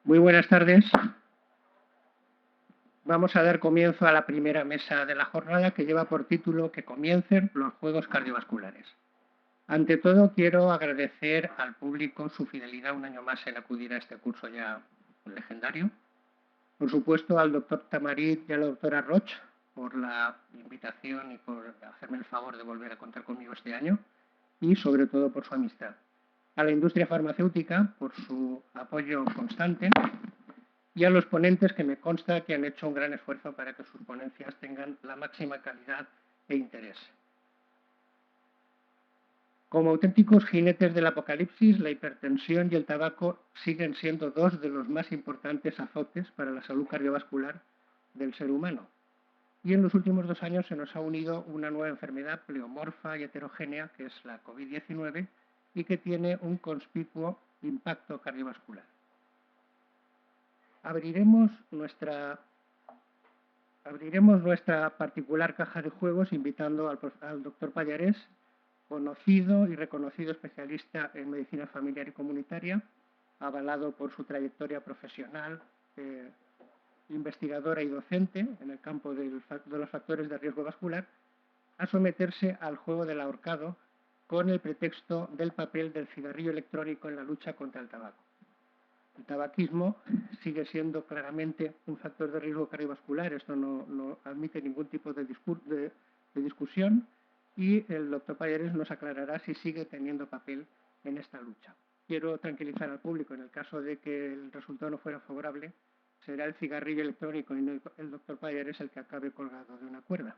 Muy buenas tardes. Vamos a dar comienzo a la primera mesa de la jornada que lleva por título Que comiencen los Juegos Cardiovasculares. Ante todo, quiero agradecer al público su fidelidad un año más en acudir a este curso ya legendario. Por supuesto, al doctor Tamarit y a la doctora Roch por la invitación y por hacerme el favor de volver a contar conmigo este año y, sobre todo, por su amistad. A la industria farmacéutica por su apoyo constante y a los ponentes, que me consta que han hecho un gran esfuerzo para que sus ponencias tengan la máxima calidad e interés. Como auténticos jinetes del apocalipsis, la hipertensión y el tabaco siguen siendo dos de los más importantes azotes para la salud cardiovascular del ser humano. Y en los últimos 2 años se nos ha unido una nueva enfermedad pleomorfa y heterogénea, que es la COVID-19, y que tiene un conspicuo impacto cardiovascular. Abriremos nuestra particular caja de juegos invitando al doctor Pallarés, conocido y reconocido especialista en medicina familiar y comunitaria, avalado por su trayectoria profesional, investigadora y docente en el campo de los factores de riesgo vascular, a someterse al juego del ahorcado con el pretexto del papel del cigarrillo electrónico en la lucha contra el tabaco. El tabaquismo sigue siendo claramente un factor de riesgo cardiovascular, esto no admite ningún tipo de discusión, y el doctor Pallarés nos aclarará si sigue teniendo papel en esta lucha. Quiero tranquilizar al público, en el caso de que el resultado no fuera favorable, será el cigarrillo electrónico y no el doctor Pallarés el que acabe colgado de una cuerda.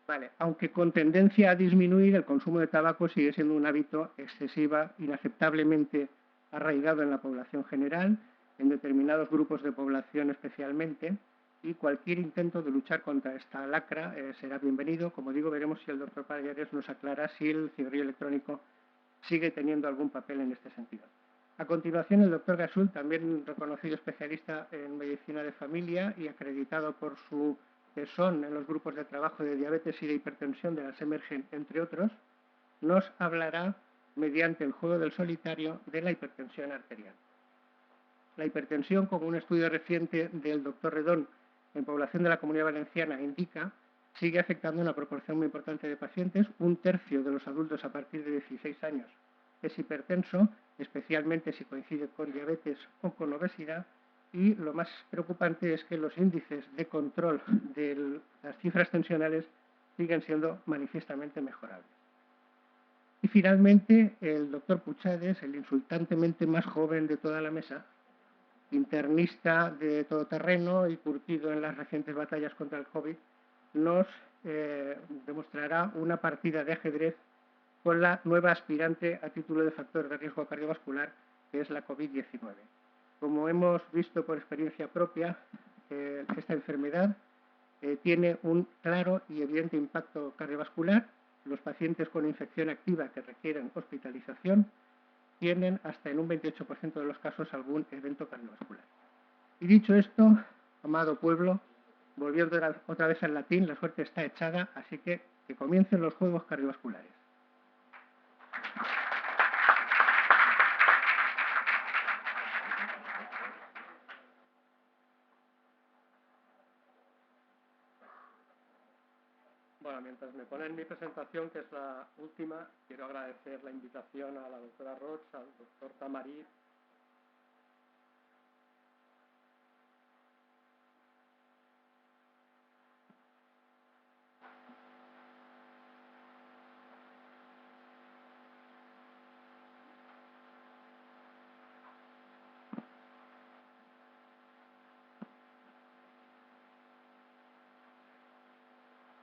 Vale, aunque con tendencia a disminuir, el consumo de tabaco sigue siendo un hábito excesiva, inaceptablemente arraigado en la población general, en determinados grupos de población especialmente, y cualquier intento de luchar contra esta lacra será bienvenido. Como digo, veremos si el doctor Pallarés nos aclara si el cigarrillo electrónico sigue teniendo algún papel en este sentido. A continuación, el doctor Gasul, también reconocido especialista en medicina de familia y acreditado por su tesón en los grupos de trabajo de diabetes y de hipertensión de la Semergen, entre otros, nos hablará mediante el juego del solitario de la hipertensión arterial. La hipertensión, como un estudio reciente del doctor Redón en población de la Comunidad Valenciana indica, sigue afectando a una proporción muy importante de pacientes. 1/3 de los adultos a partir de 16 años es hipertenso, especialmente si coincide con diabetes o con obesidad, y lo más preocupante es que los índices de control de las cifras tensionales siguen siendo manifiestamente mejorables. Y finalmente, el doctor Puchades, el insultantemente más joven de toda la mesa, internista de todoterreno y curtido en las recientes batallas contra el COVID, nos demostrará una partida de ajedrez con la nueva aspirante a título de factor de riesgo cardiovascular, que es la COVID-19. Como hemos visto por experiencia propia, esta enfermedad tiene un claro y evidente impacto cardiovascular. Los pacientes con infección activa que requieren hospitalización tienen hasta en un 28% de los casos algún evento cardiovascular. Y dicho esto, amado pueblo, volviendo otra vez al latín, la suerte está echada, así que comiencen los juegos cardiovasculares. Bueno, mientras me ponen mi presentación, que es la última, quiero agradecer la invitación a la doctora Roch, al doctor Tamarit,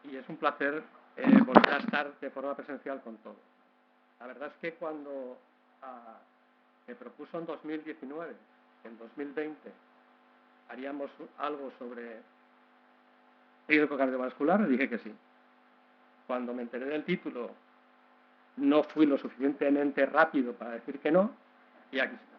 y es un placer volver a estar de forma presencial con todos. La verdad es que cuando me propuso en 2019, en 2020, haríamos algo sobre riesgo cardiovascular? Le dije que sí. Cuando me enteré del título, no fui lo suficientemente rápido para decir que no, y aquí está.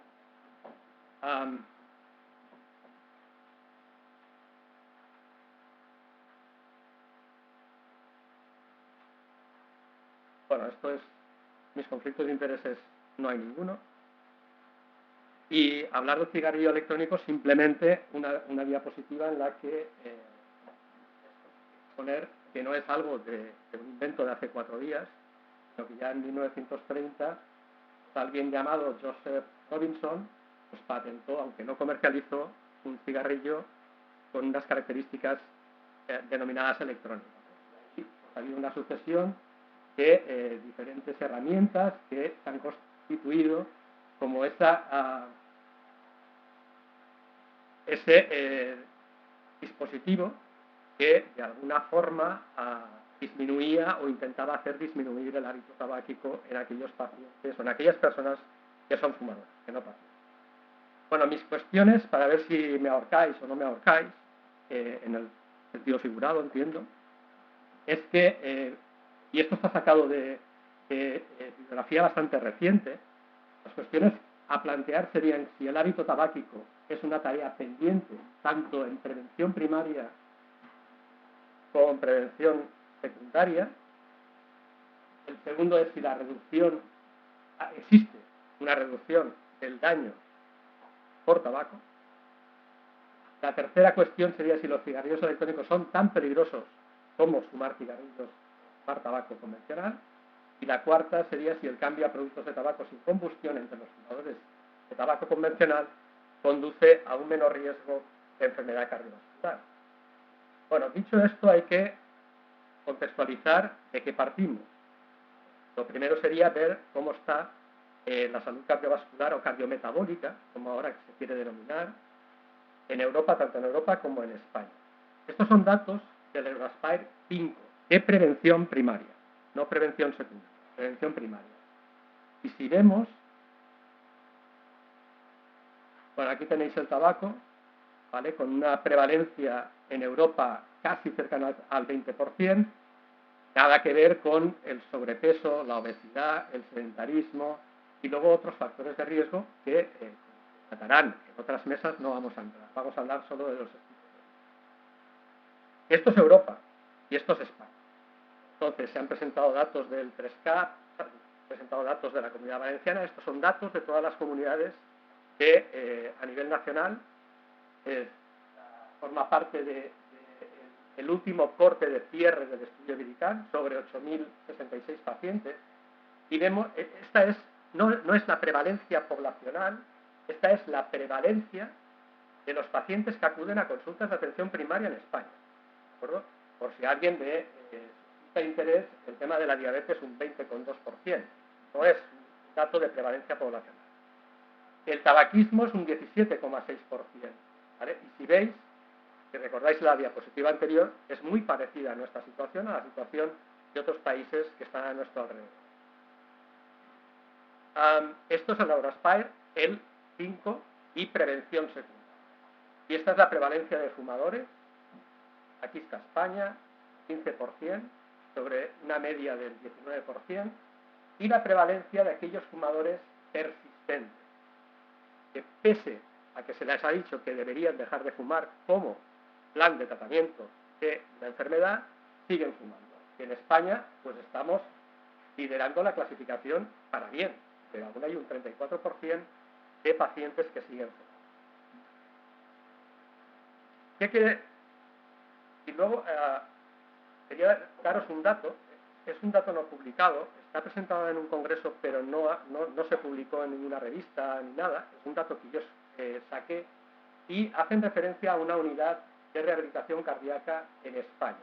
Bueno, esto es mis conflictos de intereses, no hay ninguno. Y hablar del cigarrillo electrónico, simplemente una diapositiva en la que poner que no es algo de un invento de hace 4 días, sino que ya en 1930 alguien llamado Joseph Robinson pues patentó, aunque no comercializó, un cigarrillo con unas características denominadas electrónicas. Y ha habido una sucesión de diferentes herramientas que se han constituido como ese dispositivo que de alguna forma disminuía o intentaba hacer disminuir el hábito tabáquico en aquellos pacientes o en aquellas personas que son fumadores, que no pacientes. Bueno, mis cuestiones, para ver si me ahorcáis o no me ahorcáis, en el sentido figurado, entiendo, es que, y esto está sacado de bibliografía bastante reciente, las cuestiones a plantear serían si el hábito tabáquico es una tarea pendiente, tanto en prevención primaria como en prevención secundaria. El segundo es si la reducción, existe una reducción del daño por tabaco. La tercera cuestión sería si los cigarrillos electrónicos son tan peligrosos como fumar cigarrillos, fumar tabaco convencional. Y la cuarta sería si el cambio a productos de tabaco sin combustión entre los fumadores de tabaco convencional conduce a un menor riesgo de enfermedad cardiovascular. Bueno, dicho esto, hay que contextualizar de qué partimos. Lo primero sería ver cómo está la salud cardiovascular o cardiometabólica, como ahora se quiere denominar, en Europa, tanto en Europa como en España. Estos son datos del Euroaspire 5, de prevención primaria, no prevención secundaria, prevención primaria. Y si vemos, bueno, aquí tenéis el tabaco, ¿vale? Con una prevalencia en Europa casi cercana al 20%, nada que ver con el sobrepeso, la obesidad, el sedentarismo y luego otros factores de riesgo que tratarán en otras mesas, no vamos a entrar, vamos a hablar solo de los estilos. Esto es Europa y esto es España. Entonces, se han presentado datos del 3K, se han presentado datos de la Comunidad Valenciana, estos son datos de todas las comunidades que a nivel nacional forma parte del último corte de cierre del estudio Vidican sobre 8.066 pacientes. Y vemos, esta no es la prevalencia poblacional, esta es la prevalencia de los pacientes que acuden a consultas de atención primaria en España. ¿De acuerdo? Por si a alguien de interés, el tema de la diabetes un 20,2%. No es un dato de prevalencia poblacional. El tabaquismo es un 17,6%. ¿Vale? Y si veis, si recordáis la diapositiva anterior, es muy parecida a nuestra situación, a la situación de otros países que están a nuestro alrededor. Esto es el Euroaspire, el 5 y prevención secundaria. Y esta es la prevalencia de fumadores. Aquí está España, 15%, sobre una media del 19%, y la prevalencia de aquellos fumadores persistentes, que pese a que se les ha dicho que deberían dejar de fumar como plan de tratamiento de la enfermedad, siguen fumando. Y en España, pues estamos liderando la clasificación para bien, pero aún hay un 34% de pacientes que siguen fumando. ¿Qué quiere? Y luego, quería daros un dato, es un dato no publicado, está presentado en un congreso, pero no se publicó en ninguna revista ni nada, es un dato que yo saqué, y hacen referencia a una unidad de rehabilitación cardíaca en España.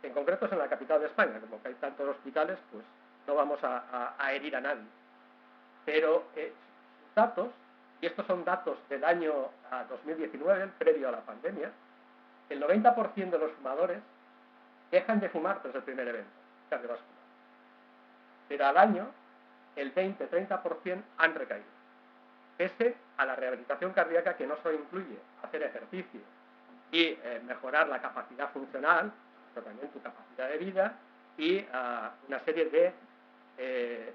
En concreto es en la capital de España, como que hay tantos hospitales, pues no vamos a herir a nadie. Pero datos, y estos son datos del año 2019, previo a la pandemia, el 90% de los fumadores dejan de fumar tras el primer evento cardiovascular. Pero al año, el 20-30% han recaído, pese a la rehabilitación cardíaca que no solo incluye hacer ejercicio y mejorar la capacidad funcional, pero también tu capacidad de vida, y una serie de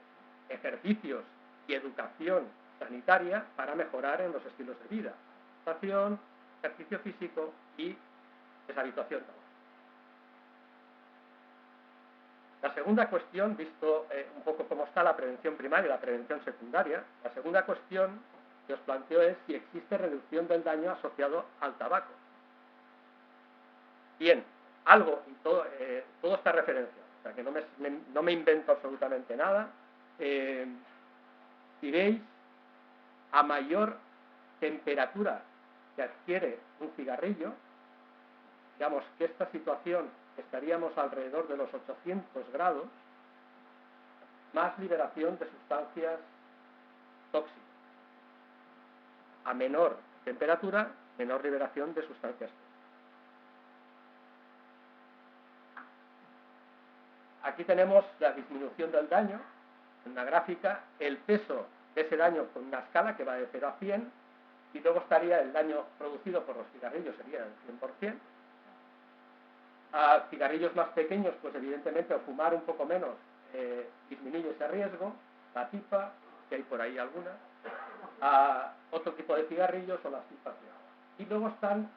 ejercicios y educación sanitaria para mejorar en los estilos de vida. Educación, ejercicio físico y deshabituación. La segunda cuestión, visto un poco cómo está la prevención primaria y la prevención secundaria, la segunda cuestión que os planteo es si existe reducción del daño asociado al tabaco. Bien, algo, y todo está referenciado, o sea que no me invento absolutamente nada. Si veis, a mayor temperatura que adquiere un cigarrillo, digamos que esta situación estaríamos alrededor de los 800 grados, más liberación de sustancias tóxicas. A menor temperatura, menor liberación de sustancias tóxicas. Aquí tenemos la disminución del daño, en una gráfica, el peso de ese daño con una escala que va de 0 a 100, y luego estaría el daño producido por los cigarrillos, sería el 100%. A cigarrillos más pequeños, pues evidentemente, o fumar un poco menos, disminuye ese riesgo, la pipa, que hay por ahí alguna, a otro tipo de cigarrillos o las pipas de agua. Y luego están,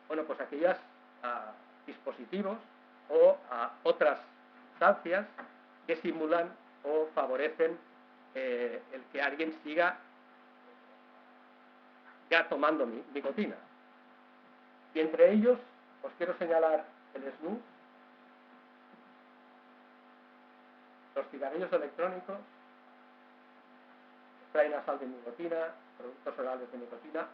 bueno, pues aquellos dispositivos o otras sustancias que simulan o favorecen el que alguien siga ya tomando nicotina. Y entre ellos os quiero señalar el snus, los cigarrillos electrónicos, spray nasal de nicotina, productos orales de nicotina.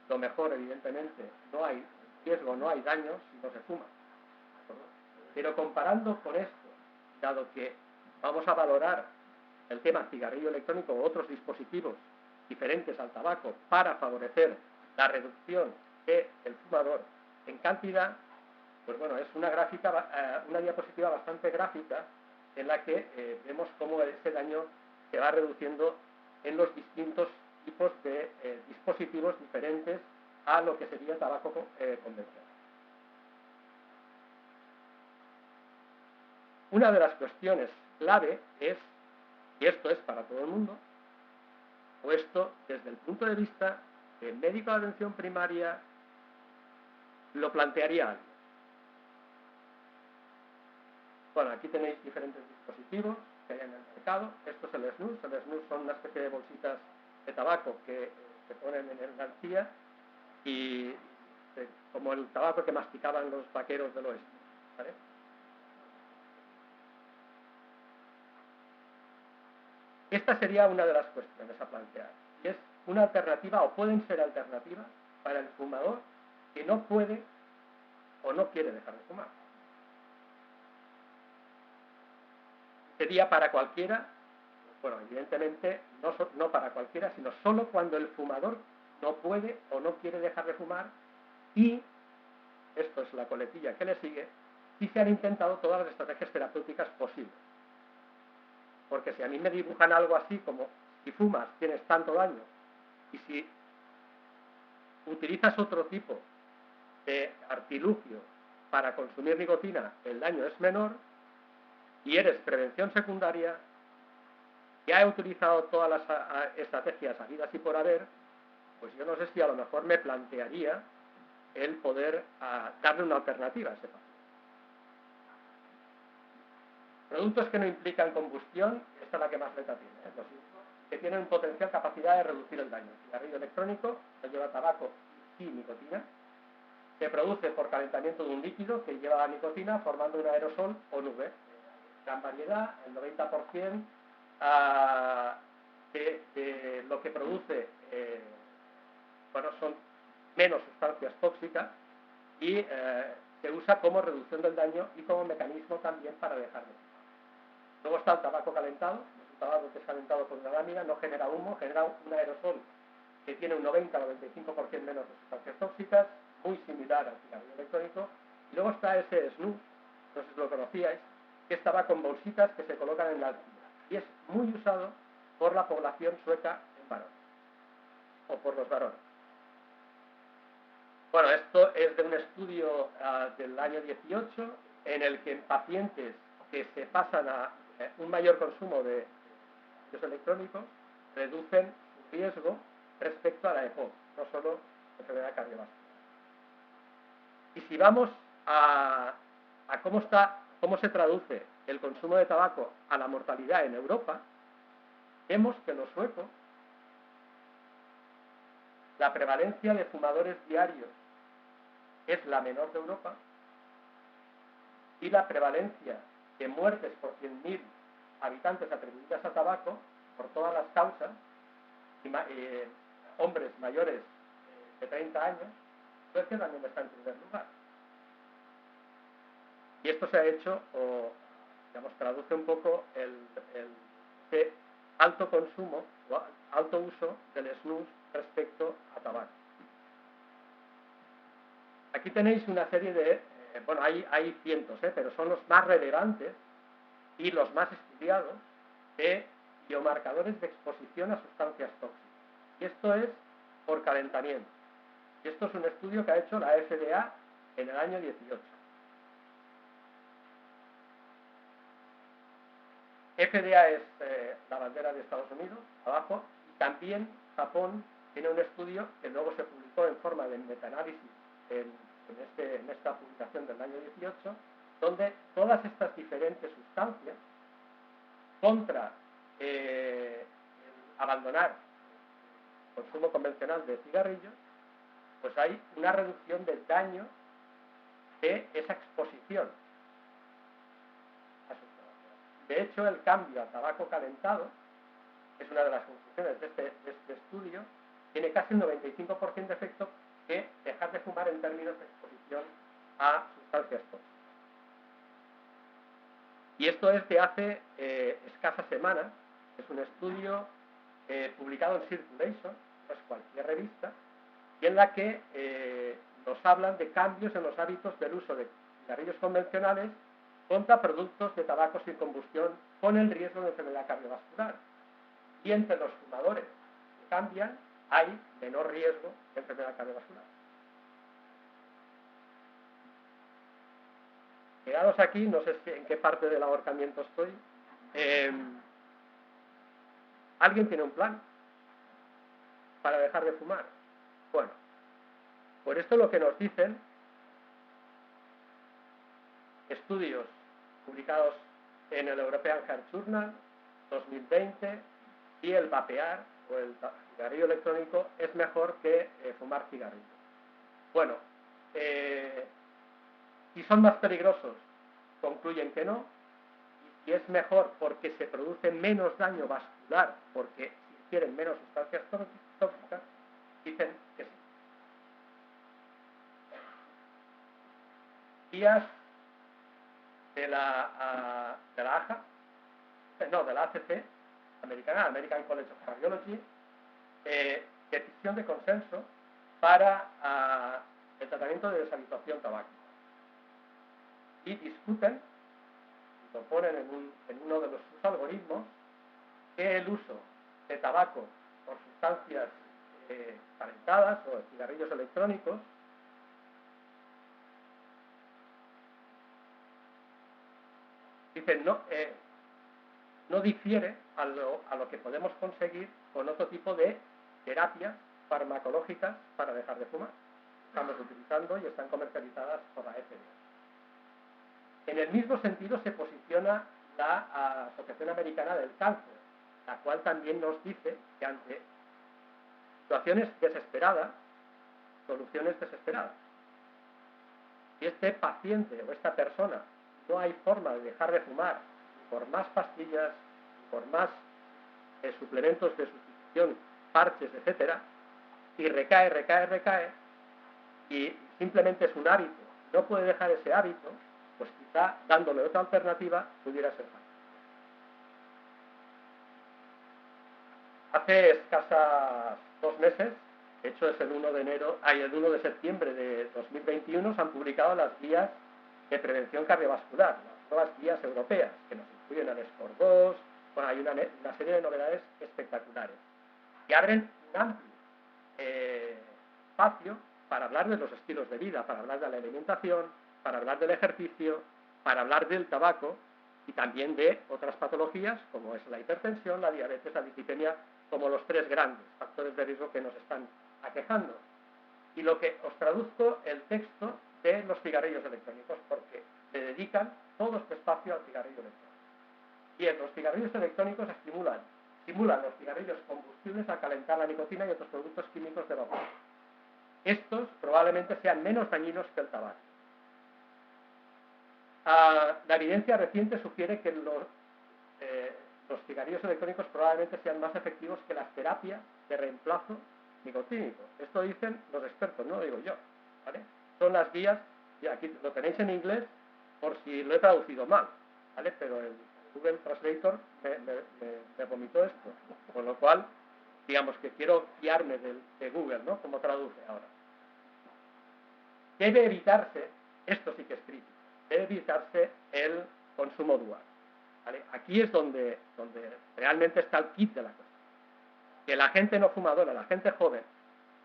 Lo mejor, evidentemente, no hay riesgo, no hay daño si no se fuma. Pero comparando con esto, dado que vamos a valorar el tema cigarrillo electrónico o otros dispositivos diferentes al tabaco para favorecer la reducción del fumador en cantidad, pues bueno, es una diapositiva bastante gráfica en la que vemos cómo ese daño se va reduciendo en los distintos tipos de dispositivos diferentes a lo que sería el tabaco convencional. Una de las cuestiones clave es, y esto es para todo el mundo, o esto desde el punto de vista del médico de atención primaria lo plantearía alguien. Bueno, aquí tenéis diferentes dispositivos que hay en el mercado. Esto es el snus. El snus son una especie de bolsitas de tabaco que se ponen en el garcía y como el tabaco que masticaban los vaqueros del oeste, ¿vale? Esta sería una de las cuestiones a plantear. Y es una alternativa, o pueden ser alternativas, para el fumador que no puede o no quiere dejar de fumar. Sería para cualquiera, bueno, evidentemente no para cualquiera, sino solo cuando el fumador no puede o no quiere dejar de fumar, y, esto es la coletilla que le sigue, si se han intentado todas las estrategias terapéuticas posibles. Porque si a mí me dibujan algo así como, si fumas tienes tanto daño, y si utilizas otro tipo de artilugio para consumir nicotina, el daño es menor, y eres prevención secundaria, ya he utilizado todas las estrategias habidas y por haber, pues yo no sé si a lo mejor me plantearía el poder darle una alternativa a ese paciente. Productos que no implican combustión, esta es la que más letra tiene, los que tienen potencial capacidad de reducir el daño. El cigarrillo electrónico, que lleva tabaco y nicotina, se produce por calentamiento de un líquido que lleva la nicotina formando un aerosol o nube. Gran variedad, el 90% de lo que produce bueno, son menos sustancias tóxicas y se usa como reducción del daño y como mecanismo también para dejar de fumar. Luego está el tabaco calentado, es un tabaco que es calentado con una lámina, no genera humo, genera un aerosol que tiene un 90-95% menos de sustancias tóxicas, muy similar al cigarrillo electrónico. Y luego está ese snus, no sé si lo conocíais, que estaba con bolsitas que se colocan en la altura y es muy usado por la población sueca en varones o por los varones. Bueno, esto es de un estudio del año 18 en el que en pacientes que se pasan a un mayor consumo de medios electrónicos reducen su riesgo respecto a la EPOC, no solo enfermedad cardiovascular. Y si vamos a cómo se traduce el consumo de tabaco a la mortalidad en Europa, vemos que en los suecos la prevalencia de fumadores diarios es la menor de Europa y la prevalencia de muertes por 100.000 habitantes atribuidas a tabaco por todas las causas, hombres mayores de 30 años, Suecia también está en primer lugar. Y esto se ha hecho, o digamos, traduce un poco el alto consumo o alto uso del snus respecto a tabaco. Aquí tenéis una serie de, bueno, hay cientos, pero son los más relevantes y los más estudiados de biomarcadores de exposición a sustancias tóxicas. Y esto es por calentamiento. Y esto es un estudio que ha hecho la FDA en el año 18. FDA es la bandera de Estados Unidos, abajo, y también Japón tiene un estudio que luego se publicó en forma de metaanálisis en esta publicación del año 18, donde todas estas diferentes sustancias contra abandonar el consumo convencional de cigarrillos, pues hay una reducción del daño de esa exposición a sustancias. De hecho, el cambio a tabaco calentado, que es una de las conclusiones de este estudio, tiene casi un 95% de efecto que dejar de fumar en términos de exposición a sustancias tóxicas. Y esto es de hace escasas semanas, es un estudio publicado en Circulation, no es cualquier revista, y en la que nos hablan de cambios en los hábitos del uso de cigarrillos convencionales contra productos de tabaco sin combustión con el riesgo de enfermedad cardiovascular. Y entre los fumadores que cambian hay menor riesgo de enfermedad cardiovascular. Quedados aquí, no sé en qué parte del ahorcamiento estoy. ¿Alguien tiene un plan para dejar de fumar? Bueno, por esto lo que nos dicen estudios publicados en el European Heart Journal 2020 y el vapear o el cigarrillo electrónico es mejor que fumar cigarrillos. Bueno, si son más peligrosos, concluyen que no, y si es mejor porque se produce menos daño vascular, porque se ingieren menos sustancias tóxicas, dicen que sí. Guías de la ACC, American College of Cardiology, decisión de consenso para el tratamiento de deshabituación tabáquica. Y discuten, lo ponen en uno de sus algoritmos, que el uso de tabaco por sustancias calentadas o de cigarrillos electrónicos dicen no difiere a lo que podemos conseguir con otro tipo de terapias farmacológicas para dejar de fumar. Estamos utilizando y están comercializadas por la FDA. En el mismo sentido se posiciona la Asociación Americana del Cáncer, la cual también nos dice que ante situaciones desesperadas, soluciones desesperadas. Si este paciente o esta persona no hay forma de dejar de fumar por más pastillas, por más suplementos de sustitución, parches, etc., y recae, y simplemente es un hábito, no puede dejar ese hábito, pues quizá dándole otra alternativa pudiera ser fácil. Hace escasas 2 meses, de hecho es el 1 de septiembre de 2021, se han publicado las guías de prevención cardiovascular, las nuevas guías europeas, que nos incluyen el SCORE-2, bueno, hay una serie de novedades espectaculares, que abren un amplio espacio para hablar de los estilos de vida, para hablar de la alimentación, para hablar del ejercicio, para hablar del tabaco y también de otras patologías como es la hipertensión, la diabetes, la dislipemia, como los 3 grandes factores de riesgo que nos están aquejando. Y lo que os traduzco el texto de los cigarrillos electrónicos, porque le dedican todo este espacio al cigarrillo electrónico. Bien, los cigarrillos electrónicos estimulan los cigarrillos combustibles a calentar la nicotina y otros productos químicos de vapor. Estos probablemente sean menos dañinos que el tabaco. La evidencia reciente sugiere que los cigarrillos electrónicos probablemente sean más efectivos que las terapias de reemplazo nicotínico. Esto dicen los expertos, no lo digo yo, ¿vale? Son las guías, y aquí lo tenéis en inglés por si lo he traducido mal, ¿vale? Pero el Google Translator me vomitó esto, con lo cual, digamos que quiero fiarme de Google, ¿no? Como traduce ahora. Debe evitarse, esto sí que es crítico, debe evitarse el consumo dual, ¿vale? Aquí es donde realmente está el kit de la cosa. Que la gente no fumadora, la gente joven,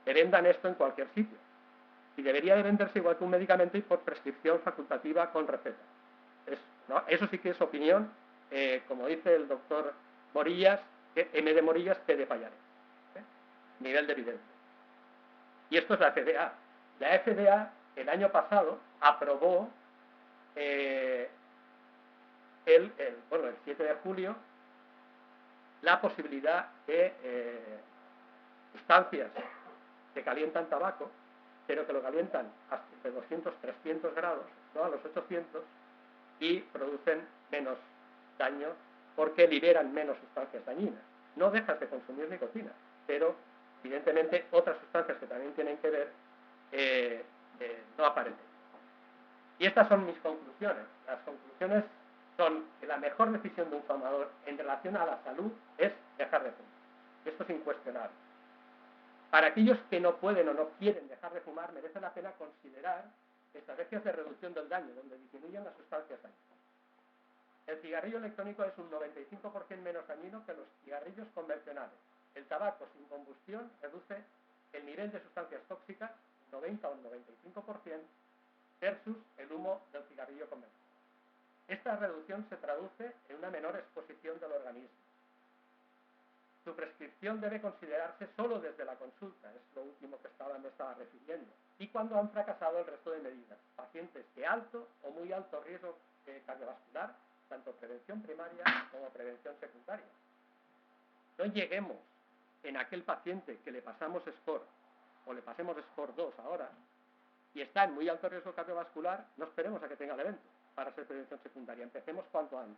te vendan esto en cualquier sitio. Y debería de venderse igual que un medicamento y por prescripción facultativa con receta. ¿No? Eso sí que es opinión, como dice el doctor Morillas, M de Morillas, P de Pallares. Nivel de evidencia. Y esto es la FDA. La FDA el año pasado aprobó el 7 de julio la posibilidad de sustancias que calientan tabaco, pero que lo calientan hasta de 200-300 grados, ¿no? A los 800, y producen menos daño porque liberan menos sustancias dañinas. No dejas de consumir nicotina, pero evidentemente otras sustancias que también tienen que ver no aparecen. Y estas son mis conclusiones. Las conclusiones son que la mejor decisión de un fumador en relación a la salud es dejar de fumar. Esto es incuestionable. Para aquellos que no pueden o no quieren dejar de fumar, merece la pena considerar estrategias de reducción del daño, donde disminuyen las sustancias dañinas. El cigarrillo electrónico es un 95% menos dañino que los cigarrillos convencionales. El tabaco sin combustión reduce el nivel de sustancias tóxicas 90 o 95% versus el humo del cigarrillo convencional. Esta reducción se traduce en una menor exposición del organismo. Su prescripción debe considerarse solo desde la consulta, es lo último que me estaba refiriendo, y cuando han fracasado el resto de medidas. Pacientes de alto o muy alto riesgo cardiovascular, tanto prevención primaria como prevención secundaria. No lleguemos en aquel paciente que le pasamos SCORE, o le pasemos SCORE 2 ahora, y está en muy alto riesgo cardiovascular, no esperemos a que tenga el evento para hacer prevención secundaria, empecemos cuanto antes.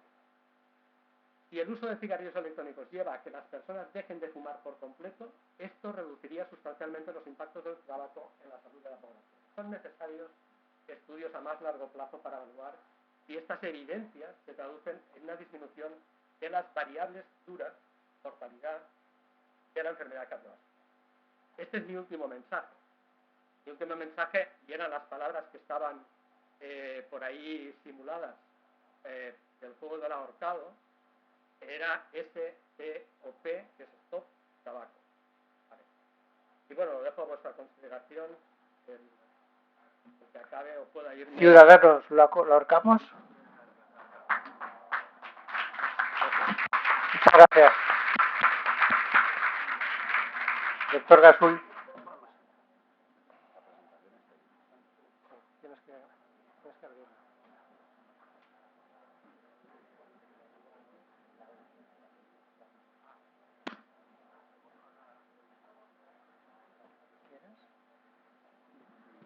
Si el uso de cigarrillos electrónicos lleva a que las personas dejen de fumar por completo, esto reduciría sustancialmente los impactos del tabaco en la salud de la población. Son necesarios estudios a más largo plazo para evaluar si estas evidencias se traducen en una disminución de las variables duras, mortalidad, de la enfermedad cardiovascular. Este es mi último mensaje. Mi último mensaje, y eran las palabras que estaban por ahí simuladas del juego del ahorcado, era STOP, que es Stop Tabaco. Vale. Y bueno, lo dejo a vuestra consideración, el que acabe o pueda ir. Ciudadanos, ¿lo ahorcamos? Muchas gracias. Doctor Gasul. Tienes que abrirlo.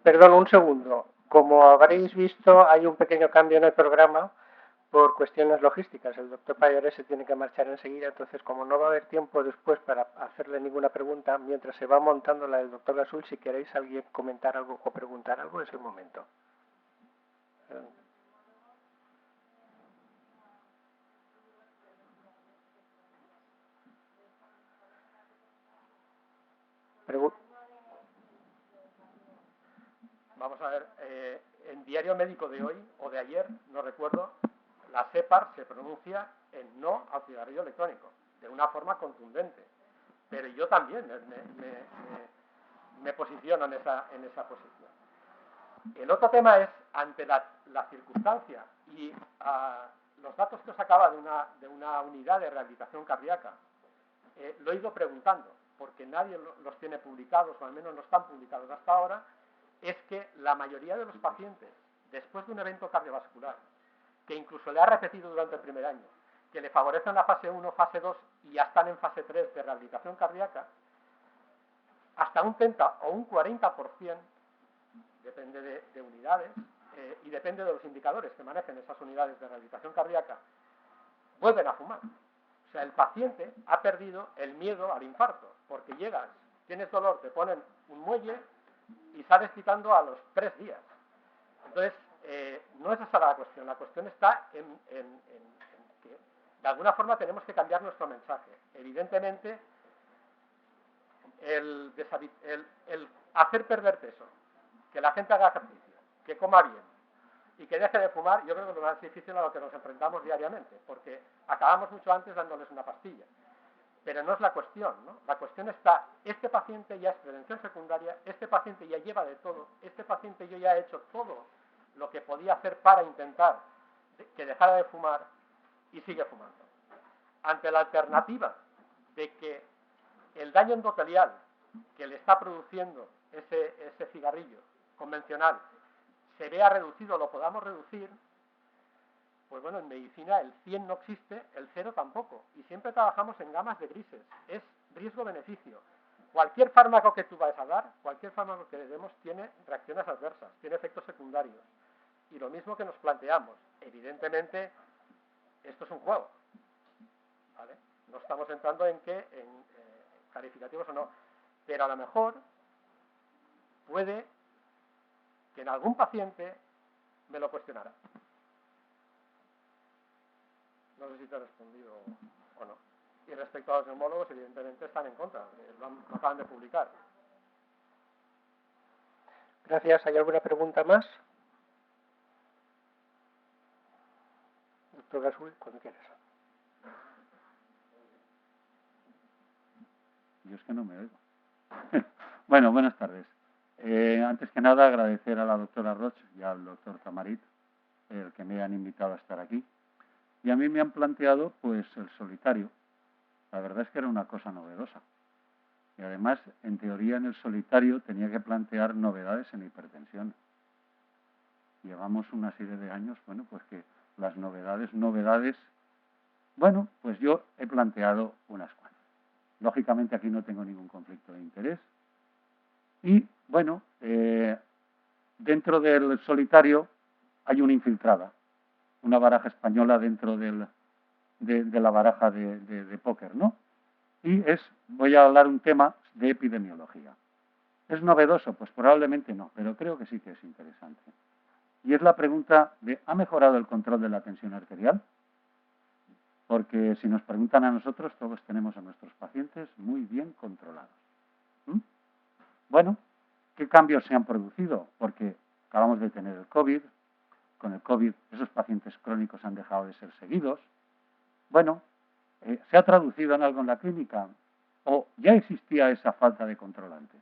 Perdón, un segundo. Como habréis visto, hay un pequeño cambio en el programa por cuestiones logísticas. El doctor Pallares se tiene que marchar enseguida, entonces como no va a haber tiempo después para hacerle ninguna pregunta, mientras se va montando la del doctor Gasul, si queréis alguien comentar algo o preguntar algo, es el momento. Vamos a ver, en Diario Médico de hoy, o de ayer, no recuerdo, la CEPAR se pronuncia en no al cigarrillo electrónico, de una forma contundente. Pero yo también me posiciono en esa posición. El otro tema es, ante la circunstancia y los datos que os acaba de una unidad de rehabilitación cardíaca, lo he ido preguntando, porque nadie los tiene publicados, o al menos no están publicados hasta ahora, es que la mayoría de los pacientes, después de un evento cardiovascular, que incluso le ha repetido durante el primer año, que le favorecen la fase 1, fase 2 y ya están en fase 3 de rehabilitación cardíaca, hasta un 30 o un 40%, depende de unidades, y depende de los indicadores que manejen esas unidades de rehabilitación cardíaca, vuelven a fumar. O sea, el paciente ha perdido el miedo al infarto, porque llegas, tienes dolor, te ponen un muelle y sales quitando a los 3 días. Entonces, no es esa la cuestión está en que de alguna forma tenemos que cambiar nuestro mensaje. Evidentemente, el hacer perder peso, que la gente haga ejercicio, que coma bien y que deje de fumar, yo creo que es lo más difícil a lo que nos enfrentamos diariamente, porque acabamos mucho antes dándoles una pastilla. Pero no es la cuestión, ¿no? La cuestión está, este paciente ya es prevención secundaria, este paciente ya lleva de todo, este paciente yo ya he hecho todo lo que podía hacer para intentar que dejara de fumar y sigue fumando. Ante la alternativa de que el daño endotelial que le está produciendo ese cigarrillo convencional se vea reducido, lo podamos reducir, pues bueno, en medicina el 100 no existe, el 0 tampoco. Y siempre trabajamos en gamas de grises. Es riesgo-beneficio. Cualquier fármaco que tú vayas a dar, cualquier fármaco que le demos, tiene reacciones adversas, tiene efectos secundarios. Y lo mismo que nos planteamos. Evidentemente, esto es un juego. ¿Vale? No estamos entrando en calificativos o no. Pero a lo mejor puede que en algún paciente me lo cuestionara. No sé si te he respondido o no. Y respecto a los neumólogos, evidentemente están en contra. Lo acaban de publicar. Gracias. ¿Hay alguna pregunta más? Doctor Gasol, cuando quieras. Yo es que no me oigo. Bueno, buenas tardes. Antes que nada, agradecer a la doctora Roch y al doctor Tamarit el que me han invitado a estar aquí. Y a mí me han planteado, pues, el solitario. La verdad es que era una cosa novedosa. Y además, en teoría, en el solitario tenía que plantear novedades en hipertensión. Llevamos una serie de años, bueno, pues que las novedades, bueno, pues yo he planteado unas cuantas. Lógicamente aquí no tengo ningún conflicto de interés. Y, bueno, dentro del solitario hay una infiltrada, una baraja española dentro de la baraja de póker, ¿no? Y voy a hablar un tema de epidemiología. ¿Es novedoso? Pues probablemente no, pero creo que sí que es interesante. Y es la pregunta de, ¿ha mejorado el control de la tensión arterial? Porque si nos preguntan a nosotros, todos tenemos a nuestros pacientes muy bien controlados. Bueno, ¿qué cambios se han producido? Porque acabamos de tener el COVID. Con el COVID, esos pacientes crónicos han dejado de ser seguidos. Bueno, ¿se ha traducido en algo en la clínica? ¿O ya existía esa falta de control antes?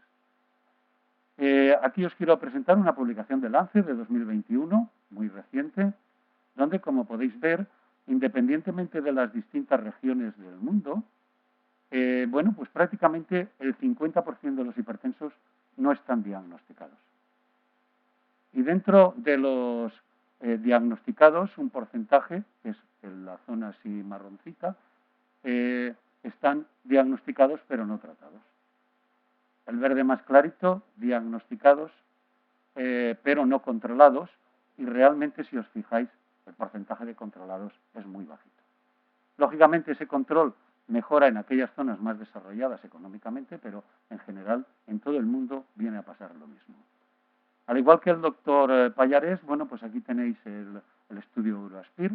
Aquí os quiero presentar una publicación de Lancet de 2021, muy reciente, donde, como podéis ver, independientemente de las distintas regiones del mundo, bueno, pues prácticamente el 50% de los hipertensos no están diagnosticados. Y dentro de los diagnosticados, un porcentaje, que es en la zona así marroncita, están diagnosticados pero no tratados. El verde más clarito, diagnosticados pero no controlados, y realmente, si os fijáis, el porcentaje de controlados es muy bajito. Lógicamente, ese control mejora en aquellas zonas más desarrolladas económicamente, pero en general en todo el mundo viene a pasar lo mismo. Al igual que el doctor Pallarés, bueno, pues aquí tenéis el estudio Euroaspir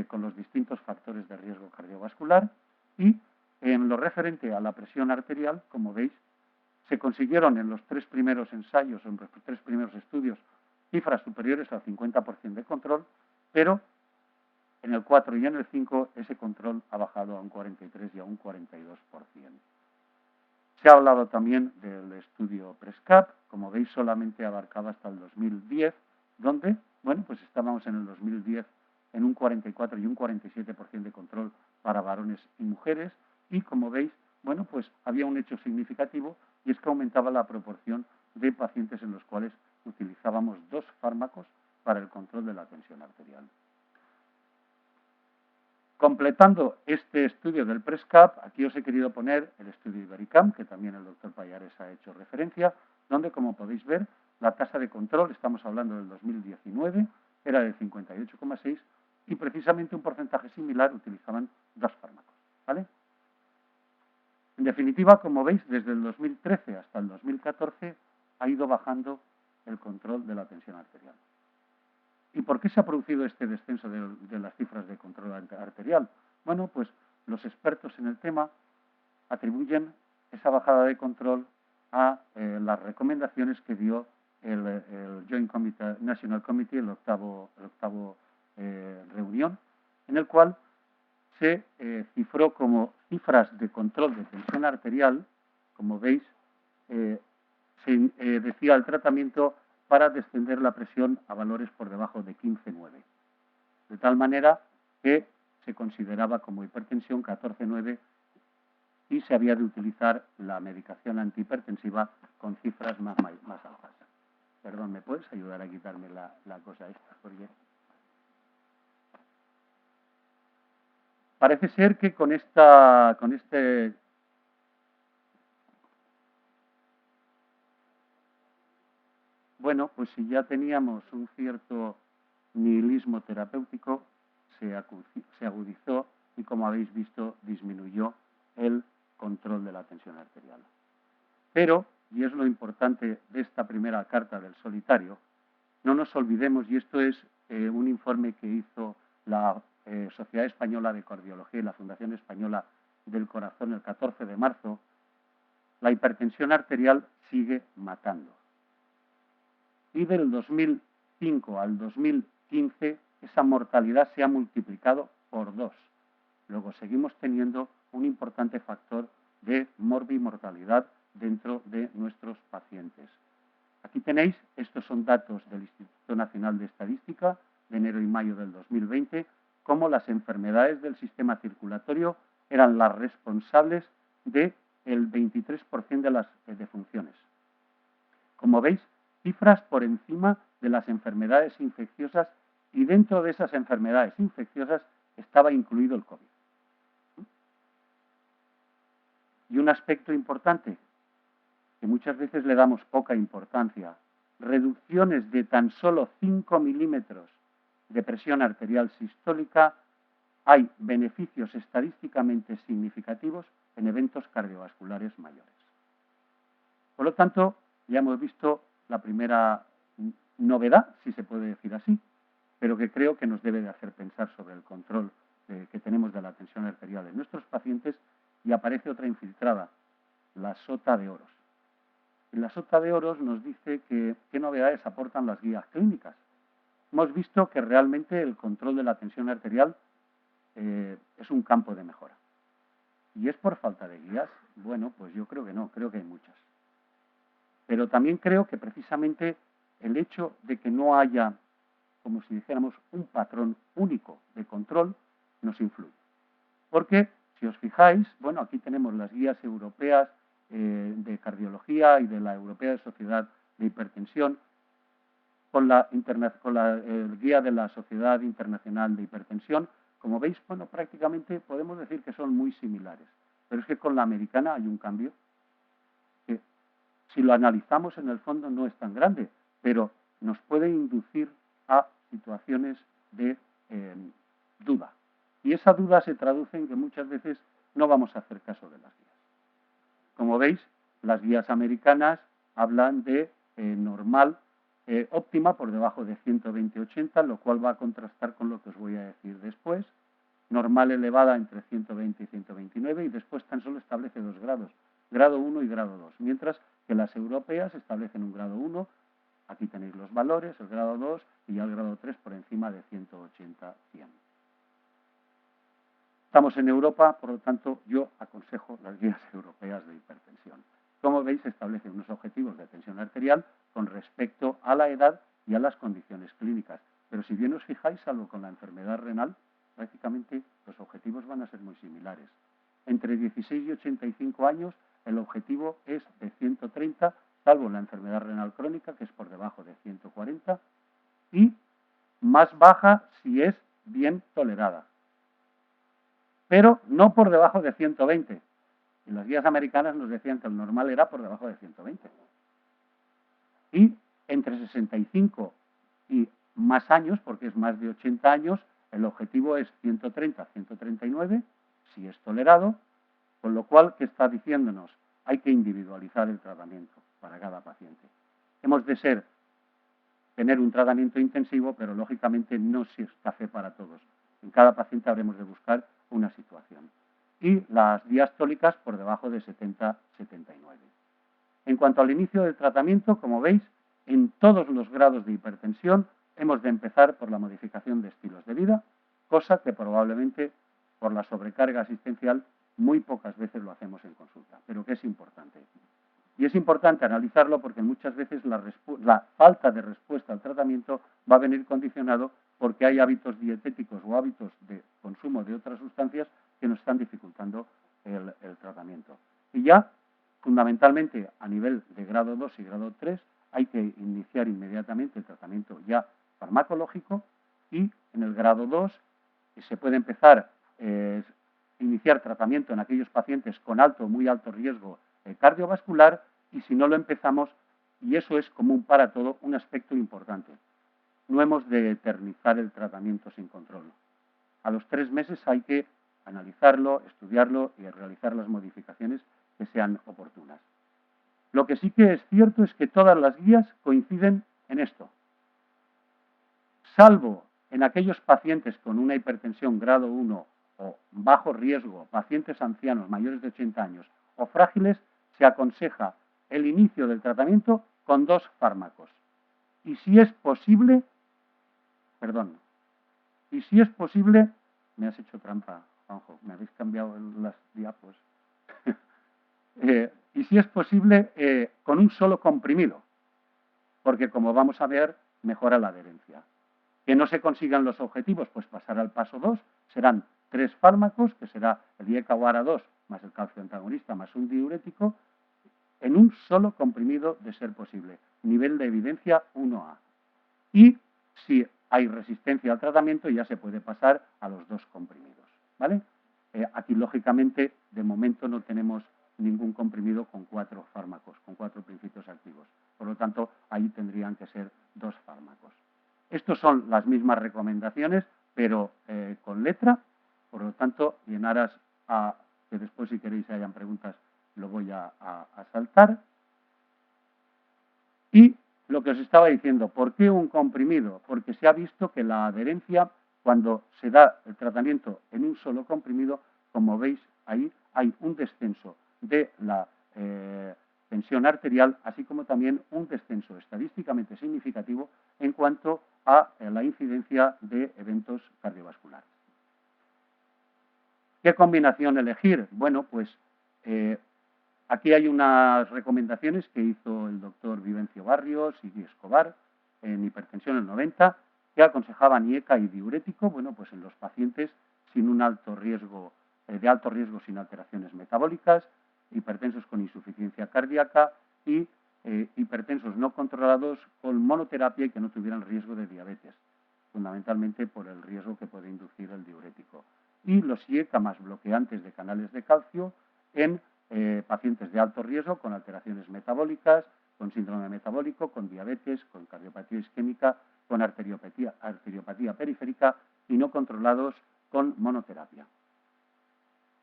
con los distintos factores de riesgo cardiovascular, y en lo referente a la presión arterial, como veis, se consiguieron en los 3 primeros ensayos, en los 3 primeros estudios, cifras superiores al 50% de control, pero en el 4 y en el 5 ese control ha bajado a un 43 y a un 42%. Se ha hablado también del estudio PRESCAP, como veis solamente abarcaba hasta el 2010, donde, bueno, pues estábamos en el 2010 en un 44 y un 47% de control para varones y mujeres, y como veis, bueno, pues había un hecho significativo, y es que aumentaba la proporción de pacientes en los cuales utilizábamos 2 fármacos para el control de la tensión arterial. Completando este estudio del PRESCAP, aquí os he querido poner el estudio Ibericam, que también el doctor Pallares ha hecho referencia, donde, como podéis ver, la tasa de control, estamos hablando del 2019, era de 58,6 y precisamente un porcentaje similar utilizaban 2 fármacos, ¿vale? En definitiva, como veis, desde el 2013 hasta el 2014 ha ido bajando el control de la tensión arterial. ¿Y por qué se ha producido este descenso de las cifras de control arterial? Bueno, pues los expertos en el tema atribuyen esa bajada de control a las recomendaciones que dio el Joint Committee, National Committee, el octavo reunión, en el cual se cifró como cifras de control de tensión arterial, como veis, se decía el tratamiento para descender la presión a valores por debajo de 15,9. De tal manera que se consideraba como hipertensión 14,9 y se había de utilizar la medicación antihipertensiva con cifras más altas. Perdón, ¿me puedes ayudar a quitarme la cosa esta? Porque parece ser que con este bueno, pues si ya teníamos un cierto nihilismo terapéutico, se agudizó y, como habéis visto, disminuyó el control de la tensión arterial. Pero, y es lo importante de esta primera carta del solitario, no nos olvidemos, y esto es un informe que hizo la Sociedad Española de Cardiología y la Fundación Española del Corazón el 14 de marzo, la hipertensión arterial sigue matando. Y del 2005 al 2015 esa mortalidad se ha multiplicado por 2. Luego seguimos teniendo un importante factor de morbimortalidad dentro de nuestros pacientes. Aquí tenéis, estos son datos del Instituto Nacional de Estadística de enero y mayo del 2020, cómo las enfermedades del sistema circulatorio eran las responsables del 23% de las defunciones. Como veis, cifras por encima de las enfermedades infecciosas, y dentro de esas enfermedades infecciosas estaba incluido el COVID. Y un aspecto importante, que muchas veces le damos poca importancia, reducciones de tan solo 5 milímetros de presión arterial sistólica, hay beneficios estadísticamente significativos en eventos cardiovasculares mayores. Por lo tanto, ya hemos visto la primera novedad, si se puede decir así, pero que creo que nos debe de hacer pensar sobre el control que tenemos de la tensión arterial en nuestros pacientes, y aparece otra infiltrada, la sota de oros. En la sota de oros nos dice qué novedades aportan las guías clínicas. Hemos visto que realmente el control de la tensión arterial es un campo de mejora. ¿Y es por falta de guías? Bueno, pues yo creo que no, creo que hay muchas. Pero también creo que precisamente el hecho de que no haya, como si dijéramos, un patrón único de control, nos influye. Porque, si os fijáis, bueno, aquí tenemos las guías europeas de cardiología y de la Europea de Sociedad de Hipertensión, con la guía de la Sociedad Internacional de Hipertensión. Como veis, bueno, prácticamente podemos decir que son muy similares. Pero es que con la americana hay un cambio que, si lo analizamos en el fondo, no es tan grande, pero nos puede inducir a situaciones de duda. Y esa duda se traduce en que muchas veces no vamos a hacer caso de las guías. Como veis, las guías americanas hablan de normal óptima por debajo de 120/80, lo cual va a contrastar con lo que os voy a decir después. Normal elevada entre 120 y 129, y después tan solo establece 2 grados, grado 1 y grado 2, mientras que las europeas establecen un grado 1, aquí tenéis los valores, el grado 2 y ya el grado 3 por encima de 180/100. Estamos en Europa, por lo tanto, yo aconsejo las guías europeas de hipertensión. como veis, establece unos objetivos de tensión arterial con respecto a la edad y a las condiciones clínicas. Pero si bien os fijáis, salvo con la enfermedad renal, prácticamente los objetivos van a ser muy similares. Entre 16 y 85 años, el objetivo es de 130, salvo la enfermedad renal crónica, que es por debajo de 140, y más baja si es bien tolerada, pero no por debajo de 120. Y las guías americanas nos decían que el normal era por debajo de 120. Y entre 65 y más años, porque es más de 80 años, el objetivo es 130, 139, si es tolerado, con lo cual, ¿qué está diciéndonos? Hay que individualizar el tratamiento para cada paciente. Hemos de tener un tratamiento intensivo, pero lógicamente no es café para todos. En cada paciente habremos de buscar una situación. Y las diastólicas por debajo de 70-79. En cuanto al inicio del tratamiento, como veis, en todos los grados de hipertensión hemos de empezar por la modificación de estilos de vida, cosa que probablemente por la sobrecarga asistencial muy pocas veces lo hacemos en consulta, pero que es importante. Y es importante analizarlo porque muchas veces la falta de respuesta al tratamiento va a venir condicionado porque hay hábitos dietéticos o hábitos de consumo de otras sustancias que nos están dificultando el tratamiento. Y ya, fundamentalmente, a nivel de grado 2 y grado 3, hay que iniciar inmediatamente el tratamiento ya farmacológico y en el grado 2 se puede empezar iniciar tratamiento en aquellos pacientes con alto o muy alto riesgo cardiovascular y si no lo empezamos, y eso es común para todo, un aspecto importante. No hemos de eternizar el tratamiento sin control. A los 3 meses hay que analizarlo, estudiarlo y realizar las modificaciones que sean oportunas. Lo que sí que es cierto es que todas las guías coinciden en esto. Salvo en aquellos pacientes con una hipertensión grado 1 o bajo riesgo, pacientes ancianos mayores de 80 años o frágiles, se aconseja el inicio del tratamiento con 2 fármacos. Y si es posible, me has hecho trampa, Juanjo, me habéis cambiado las diapos. Y si es posible, con un solo comprimido, porque como vamos a ver, mejora la adherencia. Que no se consigan los objetivos, pues pasar al paso 2, serán 3 fármacos, que será el IECA o ARA2, más el calcio antagonista, más un diurético, en un solo comprimido de ser posible. Nivel de evidencia 1A. Y si hay resistencia al tratamiento, ya se puede pasar a los 2 comprimidos. ¿Vale? Aquí, lógicamente, de momento no tenemos ningún comprimido con 4 fármacos, con 4 principios activos. Por lo tanto, ahí tendrían que ser 2 fármacos. Estos son las mismas recomendaciones, pero con letra. Por lo tanto, y en aras a que después, si queréis, hayan preguntas, lo voy a saltar. Y lo que os estaba diciendo, ¿por qué un comprimido? Porque se ha visto que la adherencia, cuando se da el tratamiento en un solo comprimido, como veis ahí, hay un descenso de la tensión arterial, así como también un descenso estadísticamente significativo en cuanto a la incidencia de eventos cardiovasculares. ¿Qué combinación elegir? Bueno, pues aquí hay unas recomendaciones que hizo el doctor Vivencio Barrios y Escobar en hipertensión en 90, que aconsejaban IECA y diurético, bueno, pues en los pacientes sin un alto riesgo, de alto riesgo sin alteraciones metabólicas, hipertensos con insuficiencia cardíaca y hipertensos no controlados con monoterapia y que no tuvieran riesgo de diabetes, fundamentalmente por el riesgo que puede inducir el diurético. Y los IECA más bloqueantes de canales de calcio en pacientes de alto riesgo con alteraciones metabólicas, con síndrome metabólico, con diabetes, con cardiopatía isquémica, con arteriopatía periférica y no controlados con monoterapia.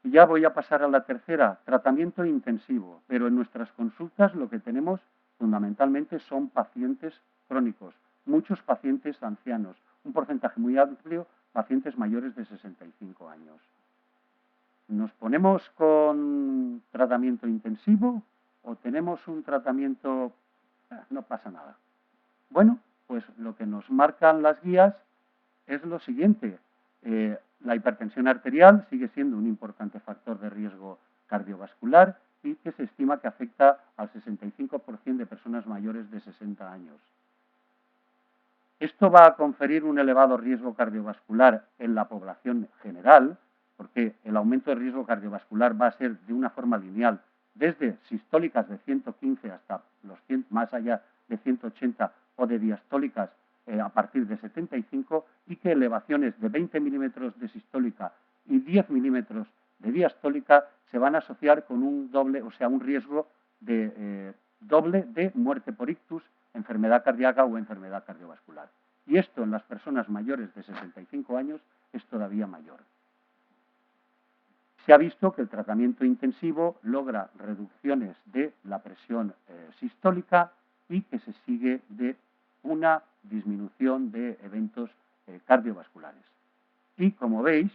Y ya voy a pasar a la tercera, tratamiento intensivo, pero en nuestras consultas lo que tenemos fundamentalmente son pacientes crónicos, muchos pacientes ancianos, un porcentaje muy amplio, pacientes mayores de 65 años. ¿Nos ponemos con tratamiento intensivo o tenemos un tratamiento? No pasa nada. Bueno, pues lo que nos marcan las guías es lo siguiente. La hipertensión arterial sigue siendo un importante factor de riesgo cardiovascular y que se estima que afecta al 65% de personas mayores de 60 años. Esto va a conferir un elevado riesgo cardiovascular en la población general, porque el aumento de riesgo cardiovascular va a ser de una forma lineal, desde sistólicas de 115 hasta más allá de 180 o de diastólicas a partir de 75, y que elevaciones de 20 milímetros de sistólica y 10 milímetros de diastólica se van a asociar con un doble, o sea, un riesgo de doble de muerte por ictus, enfermedad cardíaca o enfermedad cardiovascular. Y esto en las personas mayores de 65 años es todavía mayor. Se ha visto que el tratamiento intensivo logra reducciones de la presión sistólica y que se sigue de una disminución de eventos cardiovasculares. Y como veis,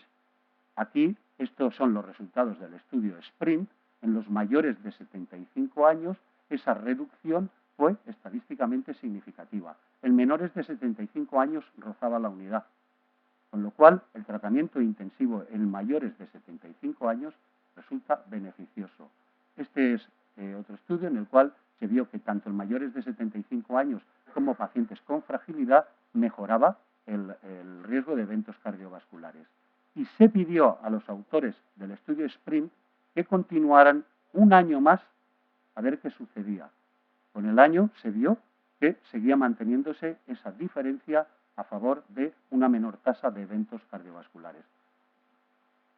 aquí estos son los resultados del estudio SPRINT. En los mayores de 75 años, esa reducción fue estadísticamente significativa. En menores de 75 años rozaba la unidad, con lo cual el tratamiento intensivo en mayores de 75 años resulta beneficioso. Este es otro estudio en el cual se vio que tanto en mayores de 75 años como pacientes con fragilidad mejoraba el riesgo de eventos cardiovasculares. Y se pidió a los autores del estudio SPRINT que continuaran un año más a ver qué sucedía. Con el año se vio que seguía manteniéndose esa diferencia a favor de una menor tasa de eventos cardiovasculares.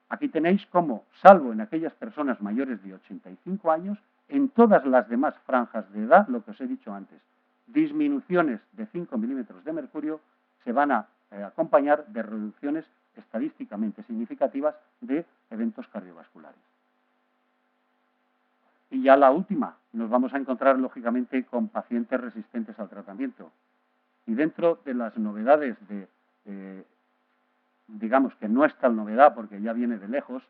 Aquí tenéis cómo, salvo en aquellas personas mayores de 85 años, en todas las demás franjas de edad, lo que os he dicho antes, disminuciones de 5 milímetros de mercurio se van a acompañar de reducciones estadísticamente significativas de eventos cardiovasculares. Y ya la última, nos vamos a encontrar lógicamente con pacientes resistentes al tratamiento. Y dentro de las novedades digamos que no es tal novedad porque ya viene de lejos,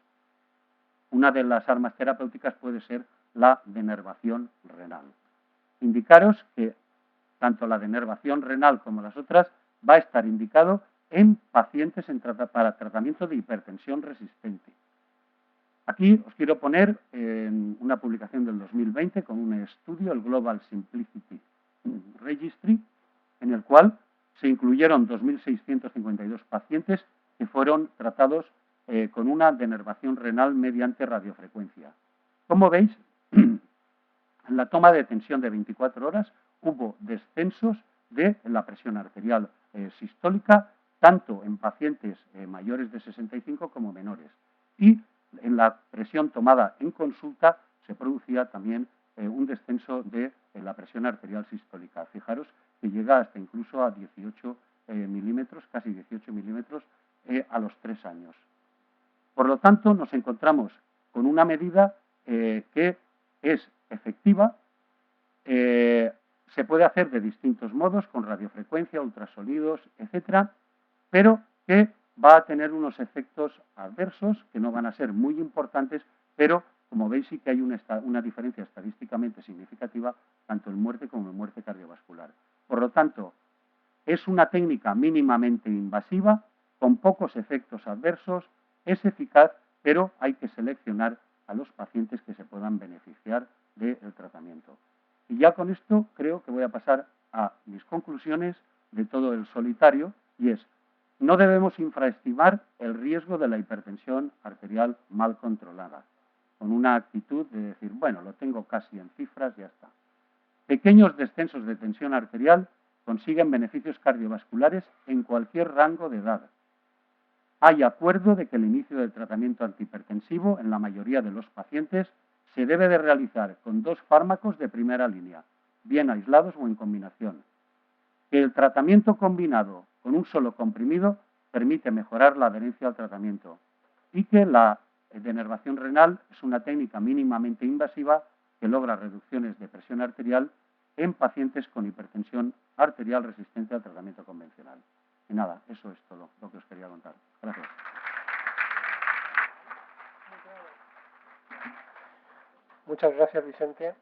una de las armas terapéuticas puede ser la denervación renal. Indicaros que tanto la denervación renal como las otras va a estar indicado en pacientes para tratamiento de hipertensión resistente. Aquí os quiero poner una publicación del 2020 con un estudio, el Global Simplicity Registry, en el cual se incluyeron 2.652 pacientes que fueron tratados con una denervación renal mediante radiofrecuencia. Como veis, en la toma de tensión de 24 horas hubo descensos de la presión arterial sistólica, tanto en pacientes mayores de 65 como menores. Y en la presión tomada en consulta se producía también un descenso de la presión arterial sistólica. Fijaros que llega hasta incluso a 18 milímetros, casi 18 milímetros a los 3 años. Por lo tanto, nos encontramos con una medida que es efectiva, se puede hacer de distintos modos, con radiofrecuencia, ultrasonidos, etcétera, pero que va a tener unos efectos adversos que no van a ser muy importantes, pero como veis sí que hay una diferencia estadísticamente significativa tanto en muerte como en muerte cardiovascular. Por lo tanto, es una técnica mínimamente invasiva, con pocos efectos adversos, es eficaz, pero hay que seleccionar a los pacientes que se puedan beneficiar del tratamiento. Y ya con esto creo que voy a pasar a mis conclusiones de todo el solitario, y es: no debemos infraestimar el riesgo de la hipertensión arterial mal controlada, con una actitud de decir, bueno, lo tengo casi en cifras, ya está. Pequeños descensos de tensión arterial consiguen beneficios cardiovasculares en cualquier rango de edad. Hay acuerdo de que el inicio del tratamiento antihipertensivo en la mayoría de los pacientes se debe de realizar con 2 fármacos de primera línea, bien aislados o en combinación. Que el tratamiento combinado con un solo comprimido permite mejorar la adherencia al tratamiento y que la denervación renal es una técnica mínimamente invasiva que logra reducciones de presión arterial en pacientes con hipertensión arterial resistente al tratamiento convencional. Y nada, eso es todo lo que os quería contar. Gracias. Muchas gracias, Vicente.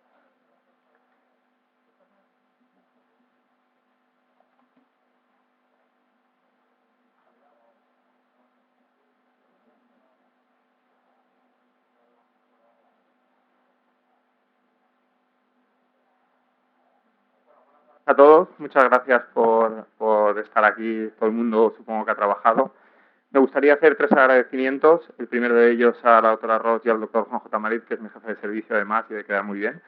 A todos, muchas gracias por estar aquí. Todo el mundo supongo que ha trabajado. Me gustaría hacer 3 agradecimientos. El primero de ellos a la doctora Ross y al doctor Juan J. Marit, que es mi jefe de servicio además y de quedar muy bien,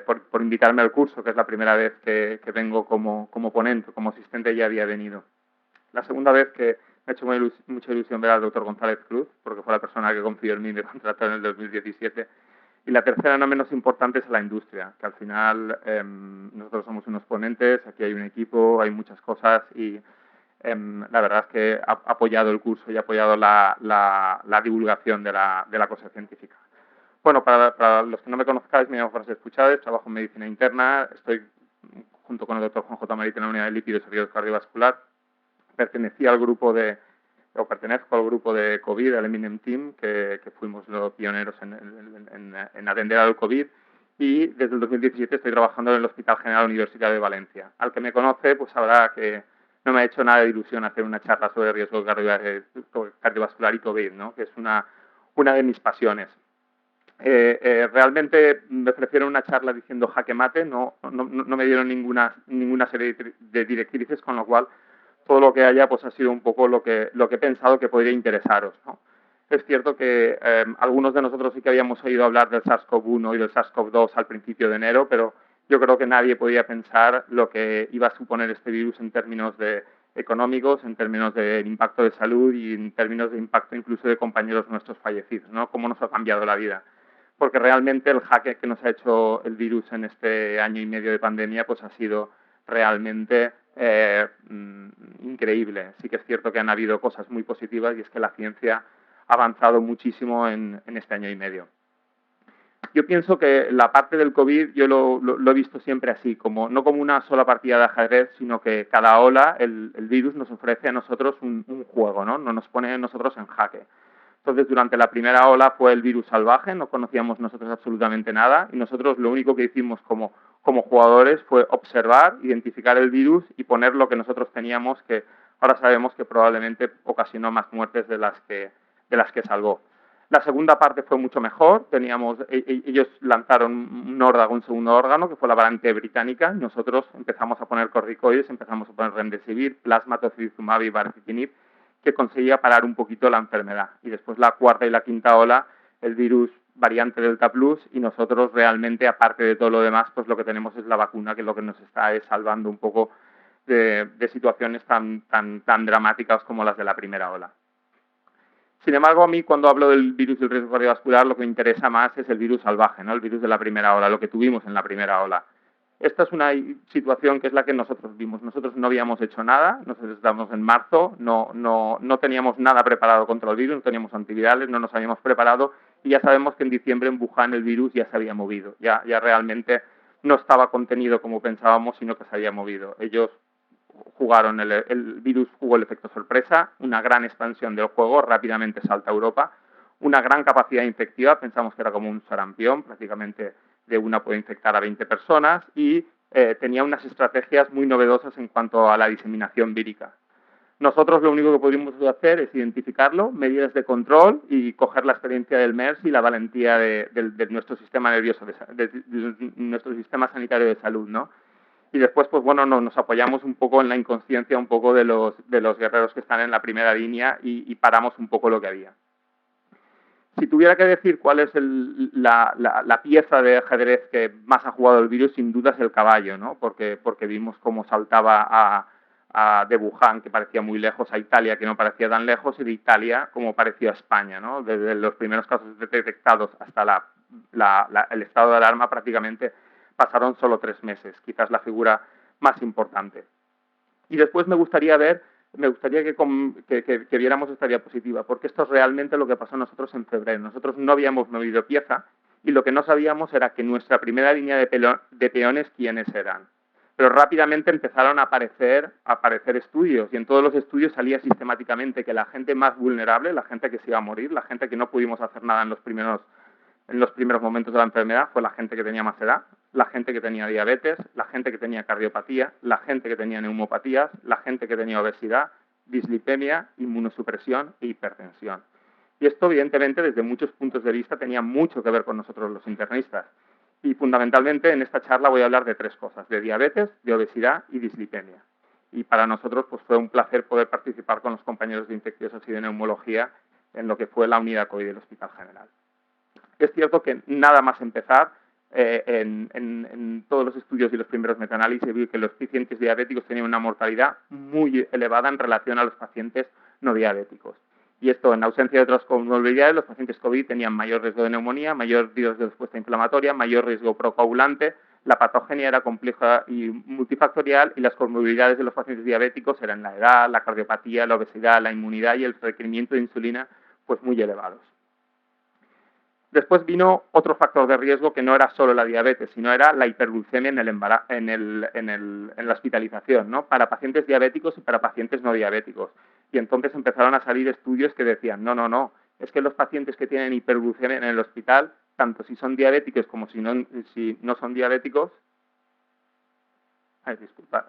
por invitarme al curso, que es la primera vez que vengo como ponente, como asistente ya había venido. La segunda vez que me ha hecho mucha ilusión ver al doctor González Cruz, porque fue la persona que confió en mí y me contrató en el 2017. Y la tercera, no menos importante, es la industria, que al final nosotros somos unos ponentes, aquí hay un equipo, hay muchas cosas y la verdad es que ha apoyado el curso y ha apoyado la divulgación de la cosa científica. Bueno, para los que no me conozcáis, me llamo Francesc Puchades, trabajo en medicina interna, estoy junto con el doctor Juan J. Marit en la unidad de lípidos y riesgo cardiovascular. Pertenezco al grupo de COVID, al Eminem Team, que fuimos los pioneros en atender al COVID, y desde el 2017 estoy trabajando en el Hospital General Universitario de Valencia. Al que me conoce, pues sabrá que no me ha hecho nada de ilusión hacer una charla sobre riesgo cardiovascular y COVID, ¿no? Que es una de mis pasiones. Realmente me ofrecieron una charla diciendo jaque mate, no me dieron ninguna serie de directrices, con lo cual todo lo que haya pues ha sido un poco lo que he pensado que podría interesaros, ¿no? Es cierto que algunos de nosotros sí que habíamos oído hablar del SARS-CoV-1 y del SARS-CoV-2 al principio de enero, pero yo creo que nadie podía pensar lo que iba a suponer este virus en términos económicos, en términos de impacto de salud y en términos de impacto incluso de compañeros nuestros fallecidos, ¿no? Cómo nos ha cambiado la vida. Porque realmente el jaque que nos ha hecho el virus en este año y medio de pandemia pues ha sido realmente increíble. Sí que es cierto que han habido cosas muy positivas y es que la ciencia ha avanzado muchísimo en este año y medio. Yo pienso que la parte del COVID yo lo he visto siempre así, no como una sola partida de ajedrez, sino que cada ola el virus nos ofrece a nosotros un juego, ¿no? Nos pone a nosotros en jaque. Entonces, durante la primera ola fue el virus salvaje, no conocíamos nosotros absolutamente nada y nosotros lo único que hicimos como jugadores fue observar, identificar el virus y poner lo que nosotros teníamos, que ahora sabemos que probablemente ocasionó más muertes de las que salvó. La segunda parte fue mucho mejor. Ellos lanzaron un segundo órgano, que fue la variante británica. Nosotros empezamos a poner corticoides, empezamos a poner remdesivir, plasma, tocilizumab y baricitinib, que conseguía parar un poquito la enfermedad. Y después la cuarta y la quinta ola, el virus variante Delta Plus, y nosotros realmente, aparte de todo lo demás, pues lo que tenemos es la vacuna, que lo que nos está es salvando un poco de situaciones tan dramáticas como las de la primera ola. Sin embargo, a mí cuando hablo del virus del riesgo cardiovascular, lo que me interesa más es el virus salvaje, ¿no? El virus de la primera ola, lo que tuvimos en la primera ola. Esta es una situación que es la que nosotros vimos. Nosotros no habíamos hecho nada, nosotros estábamos en marzo, no teníamos nada preparado contra el virus, no teníamos antivirales, no nos habíamos preparado y ya sabemos que en diciembre en Wuhan el virus ya se había movido, ya realmente no estaba contenido como pensábamos, sino que se había movido. Ellos jugaron, el virus jugó el efecto sorpresa, una gran expansión del juego, rápidamente salta a Europa, una gran capacidad infectiva, pensamos que era como un sarampión, prácticamente de una puede infectar a 20 personas y tenía unas estrategias muy novedosas en cuanto a la diseminación vírica. Nosotros lo único que pudimos hacer es identificarlo, medidas de control y coger la experiencia del MERS y la valentía de nuestro sistema nervioso, de nuestro sistema sanitario de salud, ¿no? Y después, pues bueno, nos apoyamos un poco en la inconsciencia un poco de los guerreros que están en la primera línea y paramos un poco lo que había. Si tuviera que decir cuál es la pieza de ajedrez que más ha jugado el virus, sin duda es el caballo, ¿no? Porque vimos cómo saltaba de Wuhan, que parecía muy lejos, a Italia, que no parecía tan lejos, y de Italia, como pareció a España, ¿no? Desde los primeros casos detectados hasta el estado de alarma, prácticamente pasaron solo 3 meses, quizás la figura más importante. Y después me gustaría que viéramos esta diapositiva, porque esto es realmente lo que pasó a nosotros en febrero. Nosotros no habíamos movido pieza y lo que no sabíamos era que nuestra primera línea de peones, ¿quiénes eran? Pero rápidamente empezaron a aparecer estudios y en todos los estudios salía sistemáticamente que la gente más vulnerable, la gente que se iba a morir, la gente que no pudimos hacer nada en los primeros momentos de la enfermedad, fue la gente que tenía más edad, la gente que tenía diabetes, la gente que tenía cardiopatía, la gente que tenía neumopatías, la gente que tenía obesidad, dislipemia, inmunosupresión e hipertensión. Y esto, evidentemente, desde muchos puntos de vista tenía mucho que ver con nosotros los internistas. Y fundamentalmente en esta charla voy a hablar de 3 cosas, de diabetes, de obesidad y dislipemia. Y para nosotros pues, fue un placer poder participar con los compañeros de infecciosas y de neumología en lo que fue la unidad COVID del Hospital General. Es cierto que nada más empezar, en todos los estudios y los primeros metaanálisis vi que los pacientes diabéticos tenían una mortalidad muy elevada en relación a los pacientes no diabéticos. Y esto, en ausencia de otras comorbilidades, los pacientes COVID tenían mayor riesgo de neumonía, mayor riesgo de respuesta inflamatoria, mayor riesgo procoagulante, la patogenia era compleja y multifactorial y las comorbilidades de los pacientes diabéticos eran la edad, la cardiopatía, la obesidad, la inmunidad y el requerimiento de insulina pues muy elevados. Después vino otro factor de riesgo que no era solo la diabetes, sino era la hiperglucemia en la hospitalización, ¿no? Para pacientes diabéticos y para pacientes no diabéticos. Y entonces empezaron a salir estudios que decían, no, es que los pacientes que tienen hiperglucemia en el hospital, tanto si son diabéticos como si no son diabéticos, disculpad.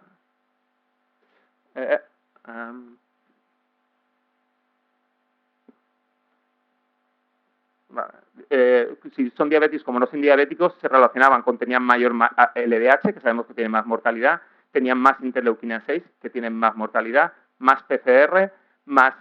Si son diabéticos como no son diabéticos, se relacionaban con tenían mayor LDH, que sabemos que tiene más mortalidad, tenían más interleuquina 6, que tienen más mortalidad, más PCR, más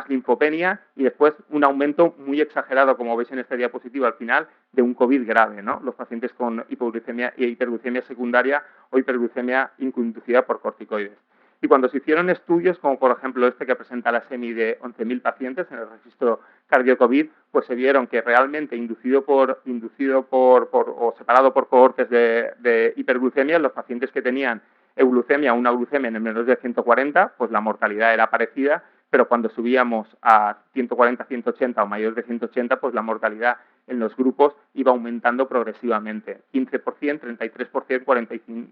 linfopenia y después un aumento muy exagerado, como veis en esta diapositiva al final, de un COVID grave, ¿no? Los pacientes con hipoglucemia y hiperglucemia secundaria o hiperglucemia inducida por corticoides. Y cuando se hicieron estudios, como por ejemplo este que presenta la SEMI de 11.000 pacientes en el registro cardio-COVID, pues se vieron que realmente inducido por o separado por cohortes de hiperglucemia, los pacientes que tenían euglucemia o una glucemia en menores de 140, pues la mortalidad era parecida, pero cuando subíamos a 140, 180 o mayores de 180, pues la mortalidad en los grupos iba aumentando progresivamente, 15%, 33%,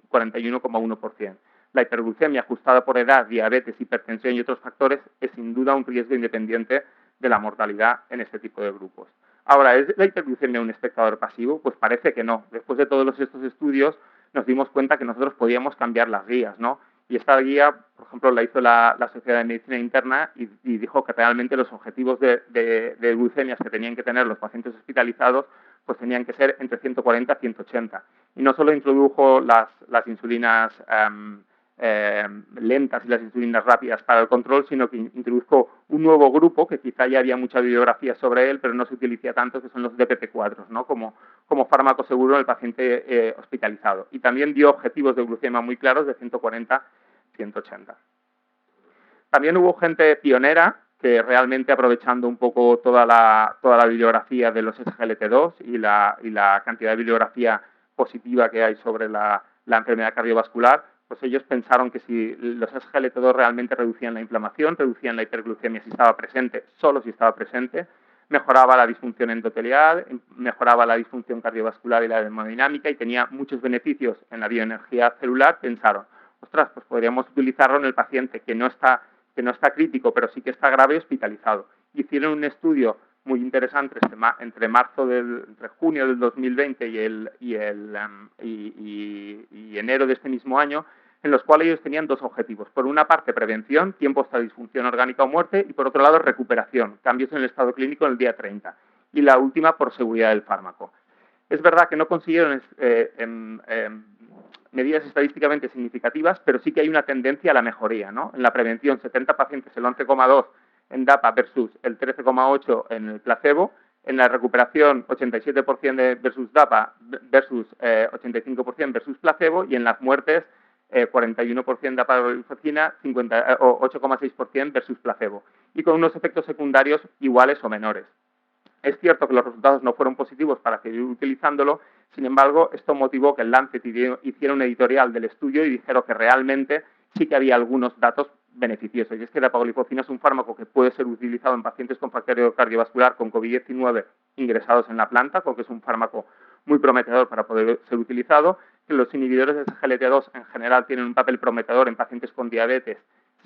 41,1%. La hiperglucemia ajustada por edad, diabetes, hipertensión y otros factores es sin duda un riesgo independiente de la mortalidad en este tipo de grupos. Ahora, ¿es la hiperglucemia un espectador pasivo? Pues parece que no. Después de todos estos estudios nos dimos cuenta que nosotros podíamos cambiar las guías, ¿no? Y esta guía, por ejemplo, la hizo la Sociedad de Medicina Interna y dijo que realmente los objetivos de glucemias que tenían que tener los pacientes hospitalizados pues tenían que ser entre 140 y 180. Y no solo introdujo las insulinas lentas y las insulinas rápidas para el control, sino que introdujo un nuevo grupo, que quizá ya había mucha bibliografía sobre él, pero no se utiliza tanto, que son los DPP4, ¿no? como fármaco seguro en el paciente hospitalizado. Y también dio objetivos de glucemia muy claros de 140-180. También hubo gente pionera que realmente, aprovechando un poco toda la bibliografía de los SGLT2 y la cantidad de bibliografía positiva que hay sobre la enfermedad cardiovascular, pues ellos pensaron que si los SGLT2 realmente reducían la inflamación, reducían la hiperglucemia si estaba presente, solo si estaba presente, mejoraba la disfunción endotelial, mejoraba la disfunción cardiovascular y la hemodinámica y tenía muchos beneficios en la bioenergía celular, pensaron, ostras, pues podríamos utilizarlo en el paciente que no está crítico, pero sí que está grave y hospitalizado. Hicieron un estudio muy interesante entre junio del 2020 y enero de este mismo año, en los cuales ellos tenían 2 objetivos. Por una parte, prevención, tiempo hasta disfunción orgánica o muerte, y por otro lado, recuperación, cambios en el estado clínico en el día 30. Y la última, por seguridad del fármaco. Es verdad que no consiguieron medidas estadísticamente significativas, pero sí que hay una tendencia a la mejoría, ¿no? En la prevención, 70 pacientes, el 11,2 en DAPA versus el 13,8 en el placebo. En la recuperación, 87% versus DAPA versus 85% versus placebo. Y en las muertes, 41% dapagliflozina, 8,6% versus placebo. Y con unos efectos secundarios iguales o menores. Es cierto que los resultados no fueron positivos para seguir utilizándolo, sin embargo, esto motivó que el Lancet hiciera un editorial del estudio y dijeron que realmente sí que había algunos datos beneficiosos. Y es que la dapagliflozina es un fármaco que puede ser utilizado en pacientes con fractura cardiovascular con COVID-19 ingresados en la planta, porque es un fármaco muy prometedor para poder ser utilizado, que los inhibidores de SGLT2 en general tienen un papel prometedor en pacientes con diabetes,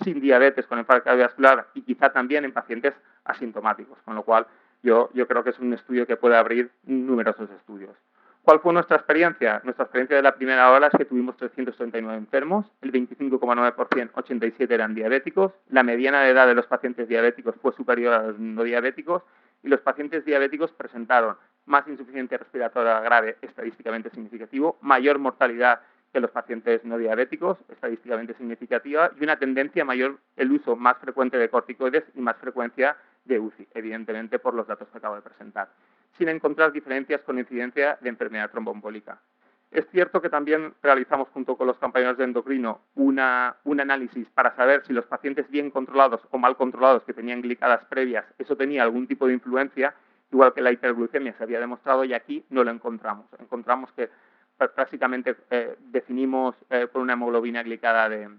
sin diabetes, con enfermedad cardiovascular y quizá también en pacientes asintomáticos, con lo cual yo creo que es un estudio que puede abrir numerosos estudios. ¿Cuál fue nuestra experiencia? Nuestra experiencia de la primera hora es que tuvimos 339 enfermos, el 25,9%, 87 eran diabéticos, la mediana de edad de los pacientes diabéticos fue superior a los no diabéticos y los pacientes diabéticos presentaron más insuficiencia respiratoria grave estadísticamente significativo, mayor mortalidad que los pacientes no diabéticos, estadísticamente significativa, y una tendencia a mayor el uso más frecuente de corticoides y más frecuencia de UCI, evidentemente por los datos que acabo de presentar, sin encontrar diferencias con incidencia de enfermedad tromboembólica. Es cierto que también realizamos junto con los compañeros de endocrino un análisis para saber si los pacientes bien controlados o mal controlados que tenían glicadas previas, eso tenía algún tipo de influencia, igual que la hiperglucemia se había demostrado, y aquí no lo encontramos. Encontramos que prácticamente definimos por una hemoglobina glicada de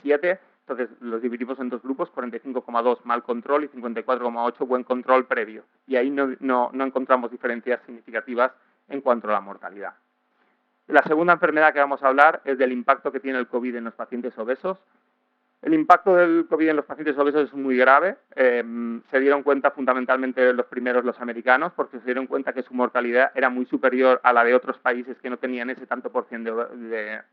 7, entonces los dividimos en dos grupos, 45,2 mal control y 54,8 buen control previo, y ahí no encontramos diferencias significativas en cuanto a la mortalidad. La segunda enfermedad que vamos a hablar es del impacto que tiene el COVID en los pacientes obesos. El impacto del COVID en los pacientes obesos es muy grave. Se dieron cuenta fundamentalmente los primeros los americanos, porque se dieron cuenta que su mortalidad era muy superior a la de otros países que no tenían ese tanto por ciento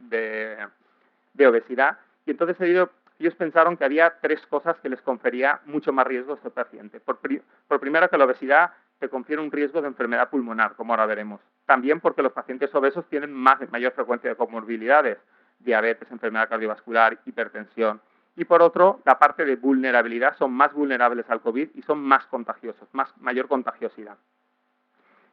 de obesidad. Y entonces ellos pensaron que había 3 cosas que les confería mucho más riesgo a este paciente. Por primero, que la obesidad te confiere un riesgo de enfermedad pulmonar, como ahora veremos. También porque los pacientes obesos tienen mayor frecuencia de comorbilidades, diabetes, enfermedad cardiovascular, hipertensión. Y por otro, la parte de vulnerabilidad, son más vulnerables al COVID y son más contagiosos, mayor contagiosidad.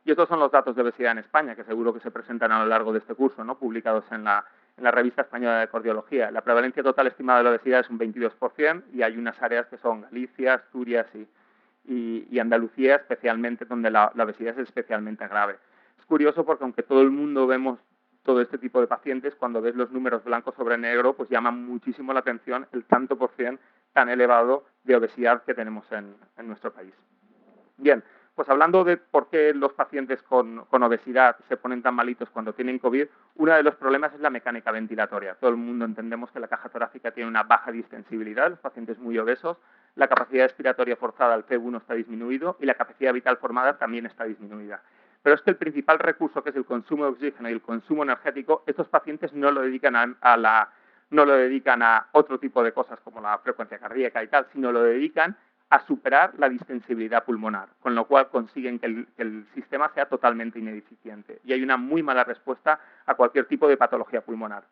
Y estos son los datos de obesidad en España, que seguro que se presentan a lo largo de este curso, ¿no?, publicados en la Revista Española de Cardiología. La prevalencia total estimada de la obesidad es un 22%, y hay unas áreas que son Galicia, Asturias y Andalucía, especialmente, donde la obesidad es especialmente grave. Es curioso porque aunque todo el mundo vemos todo este tipo de pacientes, cuando ves los números blanco sobre negro, pues llama muchísimo la atención el tanto por cien tan elevado de obesidad que tenemos en nuestro país. Bien, pues hablando de por qué los pacientes con obesidad se ponen tan malitos cuando tienen COVID, uno de los problemas es la mecánica ventilatoria. Todo el mundo entendemos que la caja torácica tiene una baja distensibilidad, los pacientes muy obesos, la capacidad respiratoria forzada al P1 está disminuido y la capacidad vital formada también está disminuida. Pero es que el principal recurso, que es el consumo de oxígeno y el consumo energético, estos pacientes no lo dedican a otro tipo de cosas como la frecuencia cardíaca y tal, sino lo dedican a superar la distensibilidad pulmonar, con lo cual consiguen que el sistema sea totalmente ineficiente. Y hay una muy mala respuesta a cualquier tipo de patología pulmonar.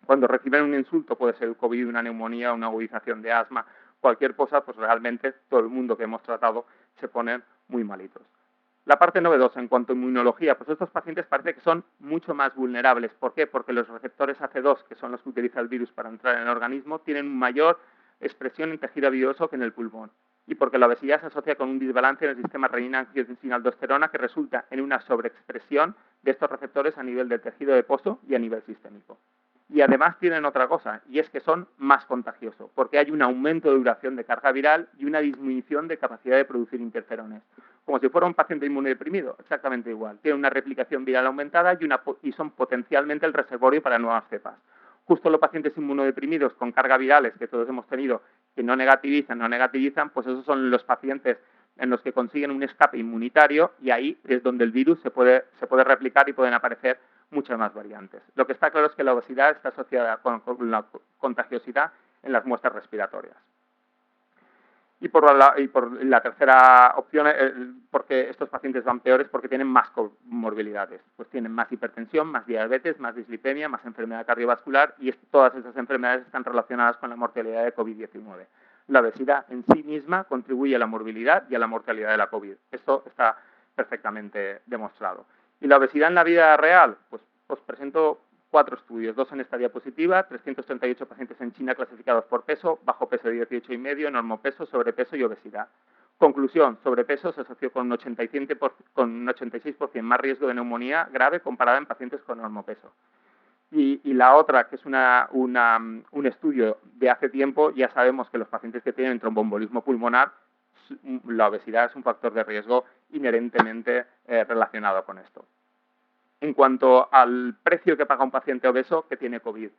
Cuando reciben un insulto, puede ser el COVID, una neumonía, una agudización de asma, cualquier cosa, pues realmente todo el mundo que hemos tratado se ponen muy malitos. La parte novedosa en cuanto a inmunología, pues estos pacientes parece que son mucho más vulnerables. ¿Por qué? Porque los receptores AC2, que son los que utiliza el virus para entrar en el organismo, tienen mayor expresión en tejido adiposo que en el pulmón. Y porque la obesidad se asocia con un desbalance en el sistema renina-angiotensina-aldosterona que resulta en una sobreexpresión de estos receptores a nivel del tejido adiposo y a nivel sistémico. Y además tienen otra cosa, y es que son más contagiosos, porque hay un aumento de duración de carga viral y una disminución de capacidad de producir interferones. Como si fuera un paciente inmunodeprimido, exactamente igual. Tienen una replicación viral aumentada y son potencialmente el reservorio para nuevas cepas. Justo los pacientes inmunodeprimidos con carga virales que todos hemos tenido, que no negativizan, pues esos son los pacientes en los que consiguen un escape inmunitario, y ahí es donde el virus se puede replicar y pueden aparecer muchas más variantes. Lo que está claro es que la obesidad está asociada con la contagiosidad en las muestras respiratorias. Y por la tercera opción, porque estos pacientes van peores, porque tienen más comorbilidades. Pues tienen más hipertensión, más diabetes, más dislipemia, más enfermedad cardiovascular, y todas esas enfermedades están relacionadas con la mortalidad de COVID-19. La obesidad en sí misma contribuye a la morbilidad y a la mortalidad de la COVID. Esto está perfectamente demostrado. ¿Y la obesidad en la vida real? Pues os presento 4 estudios, 2 en esta diapositiva, 338 pacientes en China clasificados por peso, bajo peso de 18,5, normopeso, sobrepeso y obesidad. Conclusión, sobrepeso se asoció con un 86% más riesgo de neumonía grave comparada en pacientes con normopeso. Y la otra, que es un estudio de hace tiempo, ya sabemos que los pacientes que tienen tromboembolismo pulmonar, la obesidad es un factor de riesgo inherentemente relacionado con esto. En cuanto al precio que paga un paciente obeso que tiene COVID,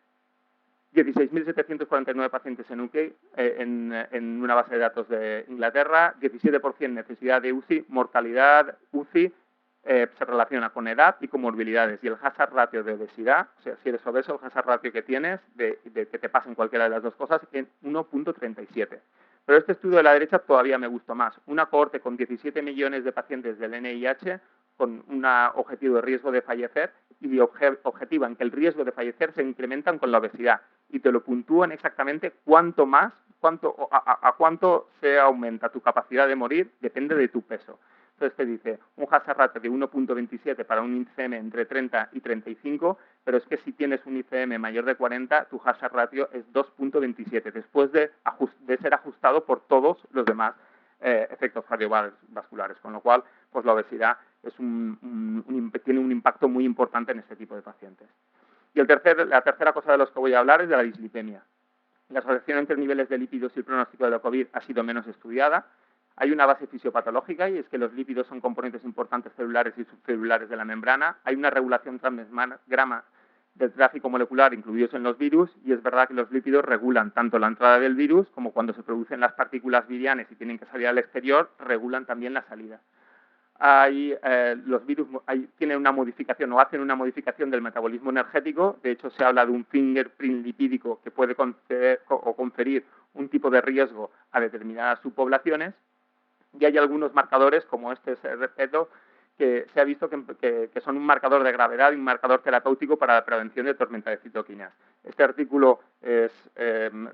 16.749 pacientes en UK, en una base de datos de Inglaterra, 17% necesidad de UCI, mortalidad UCI se relaciona con edad y comorbilidades, y el hazard ratio de obesidad, o sea, si eres obeso, el hazard ratio que tienes de que te pasen cualquiera de las dos cosas, es 1.37. Pero este estudio de la derecha todavía me gustó más. Una cohorte con 17 millones de pacientes del NIH con un objetivo de riesgo de fallecer y objetivan que el riesgo de fallecer se incrementan con la obesidad y te lo puntúan exactamente cuánto se aumenta tu capacidad de morir, depende de tu peso. Entonces te dice un hazard ratio de 1.27 para un ICM entre 30 y 35, pero es que si tienes un ICM mayor de 40, tu hazard ratio es 2.27, después de ser ajustado por todos los demás efectos cardiovasculares, con lo cual pues la obesidad tiene un impacto muy importante en este tipo de pacientes. Y la tercera cosa de los que voy a hablar es de la dislipemia. La asociación entre niveles de lípidos y el pronóstico de la COVID ha sido menos estudiada. Hay una base fisiopatológica y es que los lípidos son componentes importantes celulares y subcelulares de la membrana. Hay una regulación transmembrana del tráfico molecular incluidos en los virus y es verdad que los lípidos regulan tanto la entrada del virus como cuando se producen las partículas viriales y tienen que salir al exterior, regulan también la salida. Los virus tienen una modificación o hacen una modificación del metabolismo energético. De hecho, se habla de un fingerprint lipídico que puede conferir un tipo de riesgo a determinadas subpoblaciones. Y hay algunos marcadores, como este SRP2, que se ha visto que son un marcador de gravedad y un marcador terapéutico para la prevención de tormenta de citoquinas. Este artículo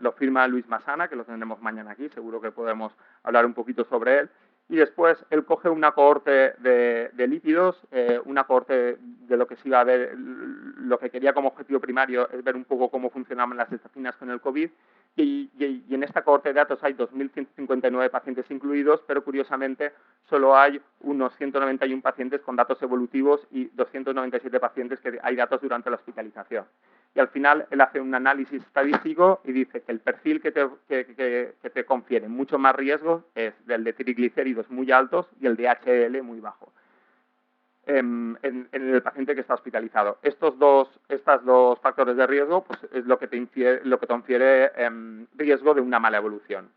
lo firma Luis Masana, que lo tendremos mañana aquí, seguro que podemos hablar un poquito sobre él. Y después él coge una cohorte de lípidos, una cohorte de lo que se iba a ver, lo que quería como objetivo primario es ver un poco cómo funcionaban las estafinas con el COVID, y en esta cohorte de datos hay 2.159 pacientes incluidos, pero curiosamente solo hay unos 191 pacientes con datos evolutivos y 297 pacientes que hay datos durante la hospitalización. Y al final él hace un análisis estadístico y dice que el perfil que te confiere mucho más riesgo es del de triglicéridos muy altos y el de HDL muy bajo en el paciente que está hospitalizado. Estos dos factores de riesgo pues, es lo que te confiere riesgo de una mala evolución.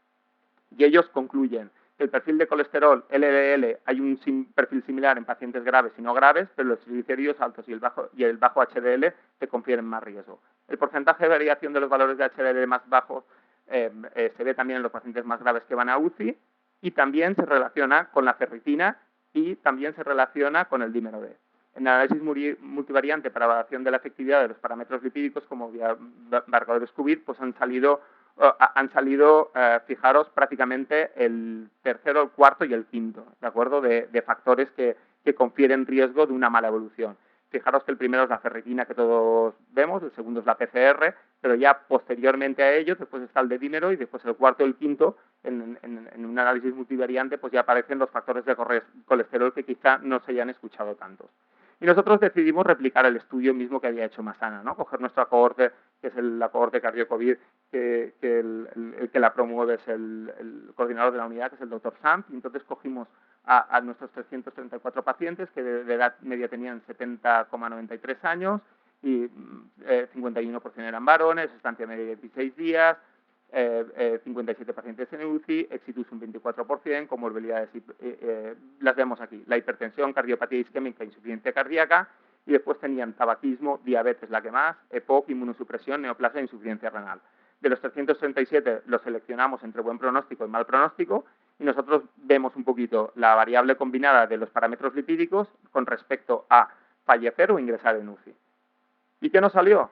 Y ellos concluyen que el perfil de colesterol LDL hay un perfil similar en pacientes graves y no graves, pero los triglicéridos altos y el bajo HDL te confieren más riesgo. El porcentaje de variación de los valores de HDL más bajos se ve también en los pacientes más graves que van a UCI y también se relaciona con la ferritina y también se relaciona con el dímero D. En el análisis multivariante para evaluación de la efectividad de los parámetros lipídicos como marcadores COVID, pues han salido, fijaros, prácticamente el tercero, el cuarto y el quinto, ¿de acuerdo? De factores que confieren riesgo de una mala evolución. Fijaros que el primero es la ferritina que todos vemos, el segundo es la PCR, pero ya posteriormente a ello, después está el de dímero y después el cuarto y el quinto, en un análisis multivariante, pues ya aparecen los factores de colesterol que quizá no se hayan escuchado tantos. Y nosotros decidimos replicar el estudio mismo que había hecho Masana, ¿no? Coger nuestra cohorte, que es la cohorte cardio-COVID, que el que la promueve es el coordinador de la unidad, que es el doctor Samp, y entonces cogimos a nuestros 334 pacientes que de edad media tenían 70,93 años y 51% eran varones, estancia media de 16 días, 57 pacientes en UCI, exitus un 24%, comorbilidades las vemos aquí, la hipertensión, cardiopatía isquémica, insuficiencia cardíaca, y después tenían tabaquismo, diabetes la que más, EPOC, inmunosupresión, neoplasia e insuficiencia renal. De los 337 los seleccionamos entre buen pronóstico y mal pronóstico y nosotros vemos un poquito la variable combinada de los parámetros lipídicos con respecto a fallecer o ingresar en UCI. ¿Y qué nos salió?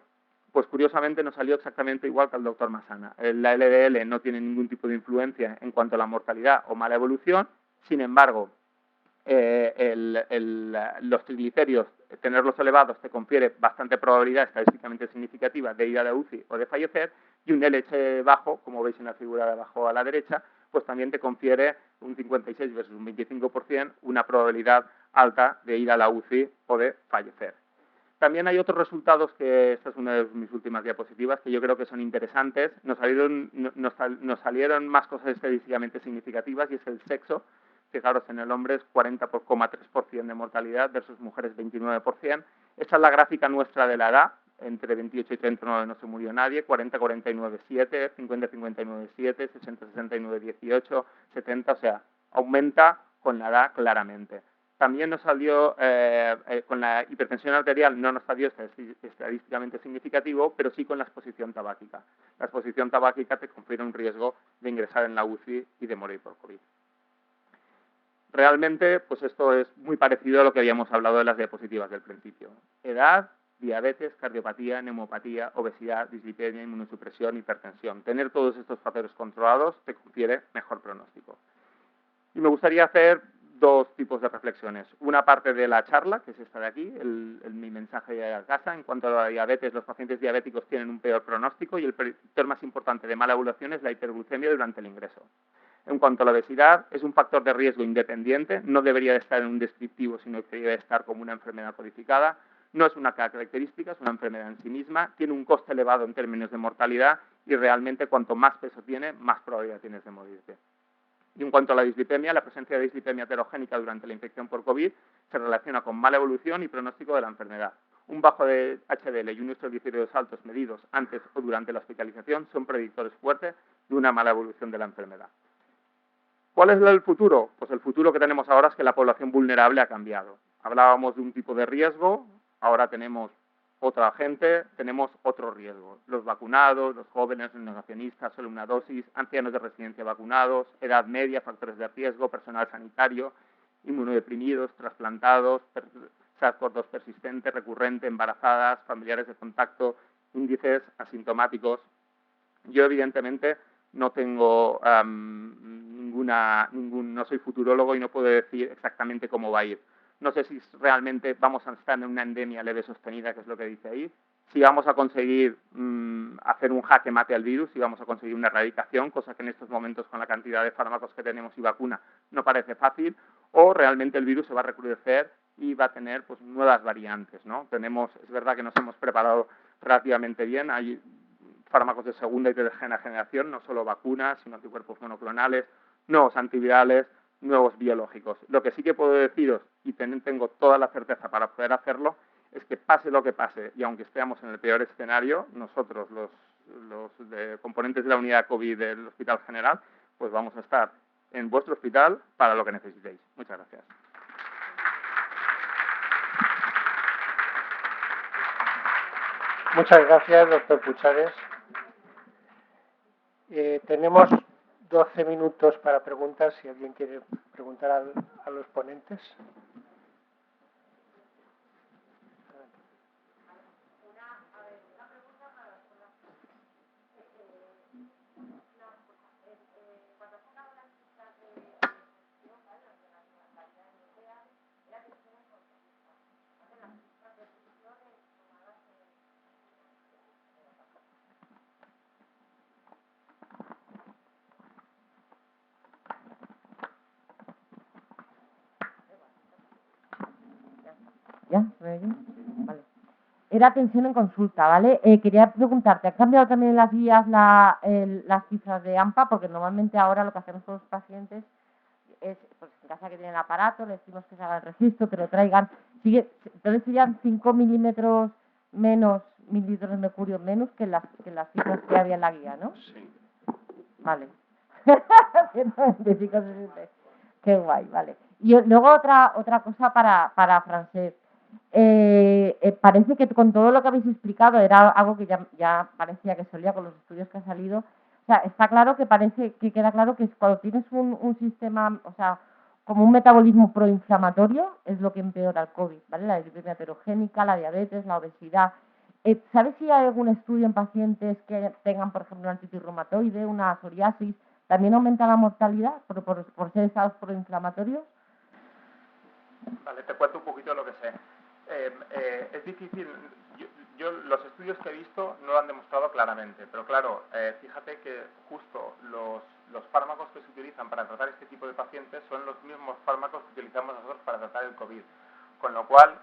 Pues curiosamente nos salió exactamente igual que al doctor Masana. La LDL no tiene ningún tipo de influencia en cuanto a la mortalidad o mala evolución, sin embargo, los triglicéridos, tenerlos elevados te confiere bastante probabilidad estadísticamente significativa de ir a la UCI o de fallecer, y un LH bajo, como veis en la figura de abajo a la derecha, pues también te confiere un 56 versus un 25%, una probabilidad alta de ir a la UCI o de fallecer. También hay otros resultados que, esta es una de mis últimas diapositivas, que yo creo que son interesantes. Nos salieron más cosas estadísticamente significativas y es el sexo. Fijaros, en el hombre es 40,3% de mortalidad versus mujeres 29%. Esta es la gráfica nuestra de la edad. Entre 28 y 39 no se murió nadie. 40-49, 7, 50-59, 7, 60-69, 18, 70, o sea, aumenta con la edad claramente. También nos salió, con la hipertensión arterial no nos salió estadísticamente significativo, pero sí con la exposición tabáquica. La exposición tabáquica te confiere un riesgo de ingresar en la UCI y de morir por COVID. Realmente, pues esto es muy parecido a lo que habíamos hablado de las diapositivas del principio. Edad, diabetes, cardiopatía, neumopatía, obesidad, dislipidemia, inmunosupresión, hipertensión. Tener todos estos factores controlados te confiere mejor pronóstico. Y me gustaría hacer dos tipos de reflexiones. Una parte de la charla, que es esta de aquí, mi mensaje de casa. En cuanto a la diabetes, los pacientes diabéticos tienen un peor pronóstico y el predictor más importante de mala evolución es la hiperglucemia durante el ingreso. En cuanto a la obesidad, es un factor de riesgo independiente, no debería de estar en un descriptivo, sino que debería de estar como una enfermedad codificada. No es una característica, es una enfermedad en sí misma, tiene un coste elevado en términos de mortalidad y realmente cuanto más peso tiene, más probabilidad tienes de morirte. Y en cuanto a la dislipemia, la presencia de dislipemia heterogénica durante la infección por COVID se relaciona con mala evolución y pronóstico de la enfermedad. Un bajo de HDL y unos triglicéridos altos medidos antes o durante la hospitalización son predictores fuertes de una mala evolución de la enfermedad. ¿Cuál es el futuro? Pues el futuro que tenemos ahora es que la población vulnerable ha cambiado. Hablábamos de un tipo de riesgo, ahora tenemos otra gente, tenemos otro riesgo. Los vacunados, los jóvenes, los negacionistas, solo una dosis, ancianos de residencia vacunados, edad media, factores de riesgo, personal sanitario, inmunodeprimidos, trasplantados, SARS-CoV-2 persistente, recurrente, embarazadas, familiares de contacto, índices asintomáticos. Yo, evidentemente, no tengo no soy futurólogo y no puedo decir exactamente cómo va a ir. No sé si realmente vamos a estar en una endemia leve sostenida, que es lo que dice ahí, si vamos a conseguir hacer un jaque mate al virus, si vamos a conseguir una erradicación, cosa que en estos momentos con la cantidad de fármacos que tenemos y vacuna no parece fácil, o realmente el virus se va a recrudecer y va a tener pues nuevas variantes, ¿no? Es verdad que nos hemos preparado relativamente bien, hay fármacos de segunda y tercera generación, no solo vacunas, sino anticuerpos monoclonales, nuevos antivirales, nuevos biológicos. Lo que sí que puedo deciros, y tengo toda la certeza para poder hacerlo, es que pase lo que pase, y aunque estemos en el peor escenario, nosotros, los componentes de la unidad COVID del Hospital General, pues vamos a estar en vuestro hospital para lo que necesitéis. Muchas gracias. Muchas gracias, doctor Puchares. Tenemos 12 minutos para preguntas, si alguien quiere preguntar a los ponentes. ¿Ya? ¿Me oye? Vale. Era atención en consulta, ¿vale? Quería preguntarte, ¿han cambiado también las guías las cifras de AMPA? Porque normalmente ahora lo que hacemos con los pacientes es, pues en casa que tienen el aparato, les decimos que se haga el registro, que lo traigan. Entonces serían 5 mililitros de mercurio menos que las cifras que había en la guía, ¿no? Sí. Vale. 125, 60. Qué guay, vale. Y luego otra cosa para Francesc. Parece que con todo lo que habéis explicado era algo que ya parecía que solía con los estudios que han salido. O sea, está claro que queda claro que cuando tienes un sistema, o sea, como un metabolismo proinflamatorio, es lo que empeora el COVID, ¿vale? La dislipidemia heterogénica, la diabetes, la obesidad. ¿Sabes si hay algún estudio en pacientes que tengan, por ejemplo, una artritis reumatoide, una psoriasis? ¿También aumenta la mortalidad por ser estados proinflamatorios? Vale, te cuento un poquito lo que sé. Es difícil, yo los estudios que he visto no lo han demostrado claramente, pero claro, fíjate que justo los fármacos que se utilizan para tratar este tipo de pacientes son los mismos fármacos que utilizamos nosotros para tratar el COVID, con lo cual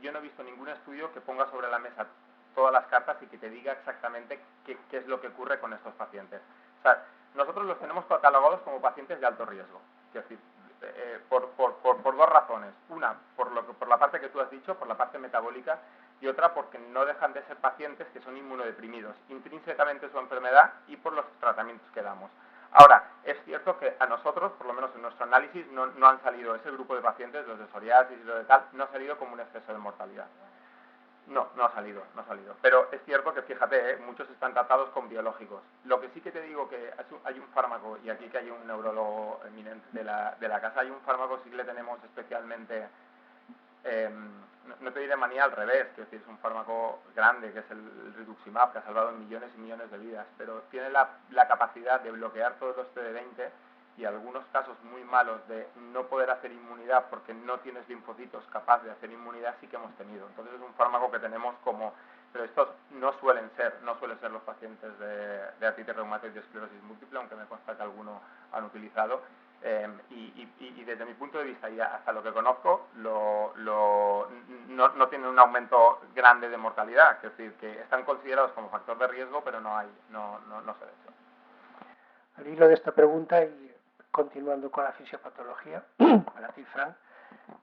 yo no he visto ningún estudio que ponga sobre la mesa todas las cartas y que te diga exactamente qué es lo que ocurre con estos pacientes. O sea, nosotros los tenemos catalogados como pacientes de alto riesgo, es decir, por dos razones. Una, por la parte que tú has dicho, por la parte metabólica, y otra porque no dejan de ser pacientes que son inmunodeprimidos, intrínsecamente su enfermedad y por los tratamientos que damos. Ahora, es cierto que a nosotros, por lo menos en nuestro análisis, no han salido ese grupo de pacientes, los de psoriasis y los de tal, no ha salido como un exceso de mortalidad. No ha salido. Pero es cierto que, fíjate, muchos están tratados con biológicos. Lo que sí que te digo que hay un fármaco, y aquí que hay un neurólogo eminente de la casa, hay un fármaco sí que le tenemos especialmente, no te diré manía, al revés, que es un fármaco grande, que es el rituximab, que ha salvado millones y millones de vidas, pero tiene la capacidad de bloquear todos los CD20 y algunos casos muy malos de no poder hacer inmunidad porque no tienes linfocitos capaz de hacer inmunidad sí que hemos tenido. Entonces es un fármaco que tenemos como... Pero estos no suelen ser los pacientes de artritis reumatoide y esclerosis múltiple, aunque me consta que algunos han utilizado. Y desde mi punto de vista y hasta lo que conozco, no tienen un aumento grande de mortalidad. Es decir, que están considerados como factor de riesgo, pero no se ve eso. Al hilo de esta pregunta y continuando con la fisiopatología, para ti, Fran,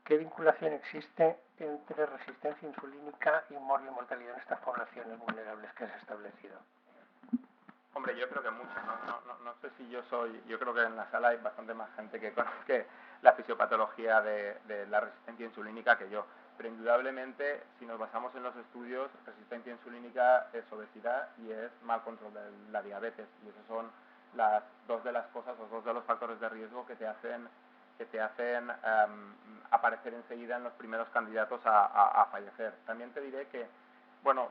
¿qué vinculación existe entre resistencia insulínica y mortalidad en estas poblaciones vulnerables que has establecido? Hombre, yo creo que mucho. No sé si yo creo que en la sala hay bastante más gente que conoce la fisiopatología de la resistencia insulínica que yo. Pero indudablemente, si nos basamos en los estudios, resistencia insulínica es obesidad y es mal control de la diabetes. Y esos son las dos de los factores de riesgo que te hacen aparecer enseguida en los primeros candidatos a fallecer. También te diré que, bueno,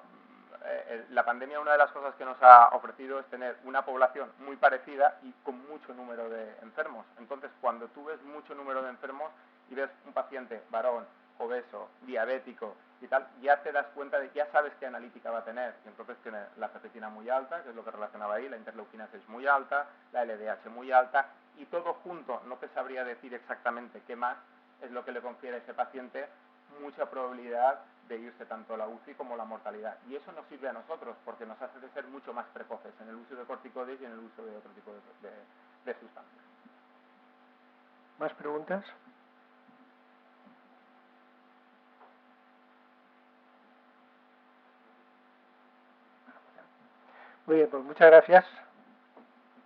la pandemia, una de las cosas que nos ha ofrecido es tener una población muy parecida y con mucho número de enfermos. Entonces, cuando tú ves mucho número de enfermos y ves un paciente varón, obeso, diabético y tal, ya te das cuenta de, ya sabes qué analítica va a tener. Y entonces tiene la ferritina muy alta, que es lo que relacionaba ahí, la interleuquina 6 muy alta, la LDH muy alta, y todo junto, no te sabría decir exactamente qué más, es lo que le confiere a ese paciente mucha probabilidad de irse tanto a la UCI como la mortalidad. Y eso nos sirve a nosotros porque nos hace ser mucho más precoces en el uso de corticoides y en el uso de otro tipo de sustancias. ¿Más preguntas? Muy bien, pues muchas gracias.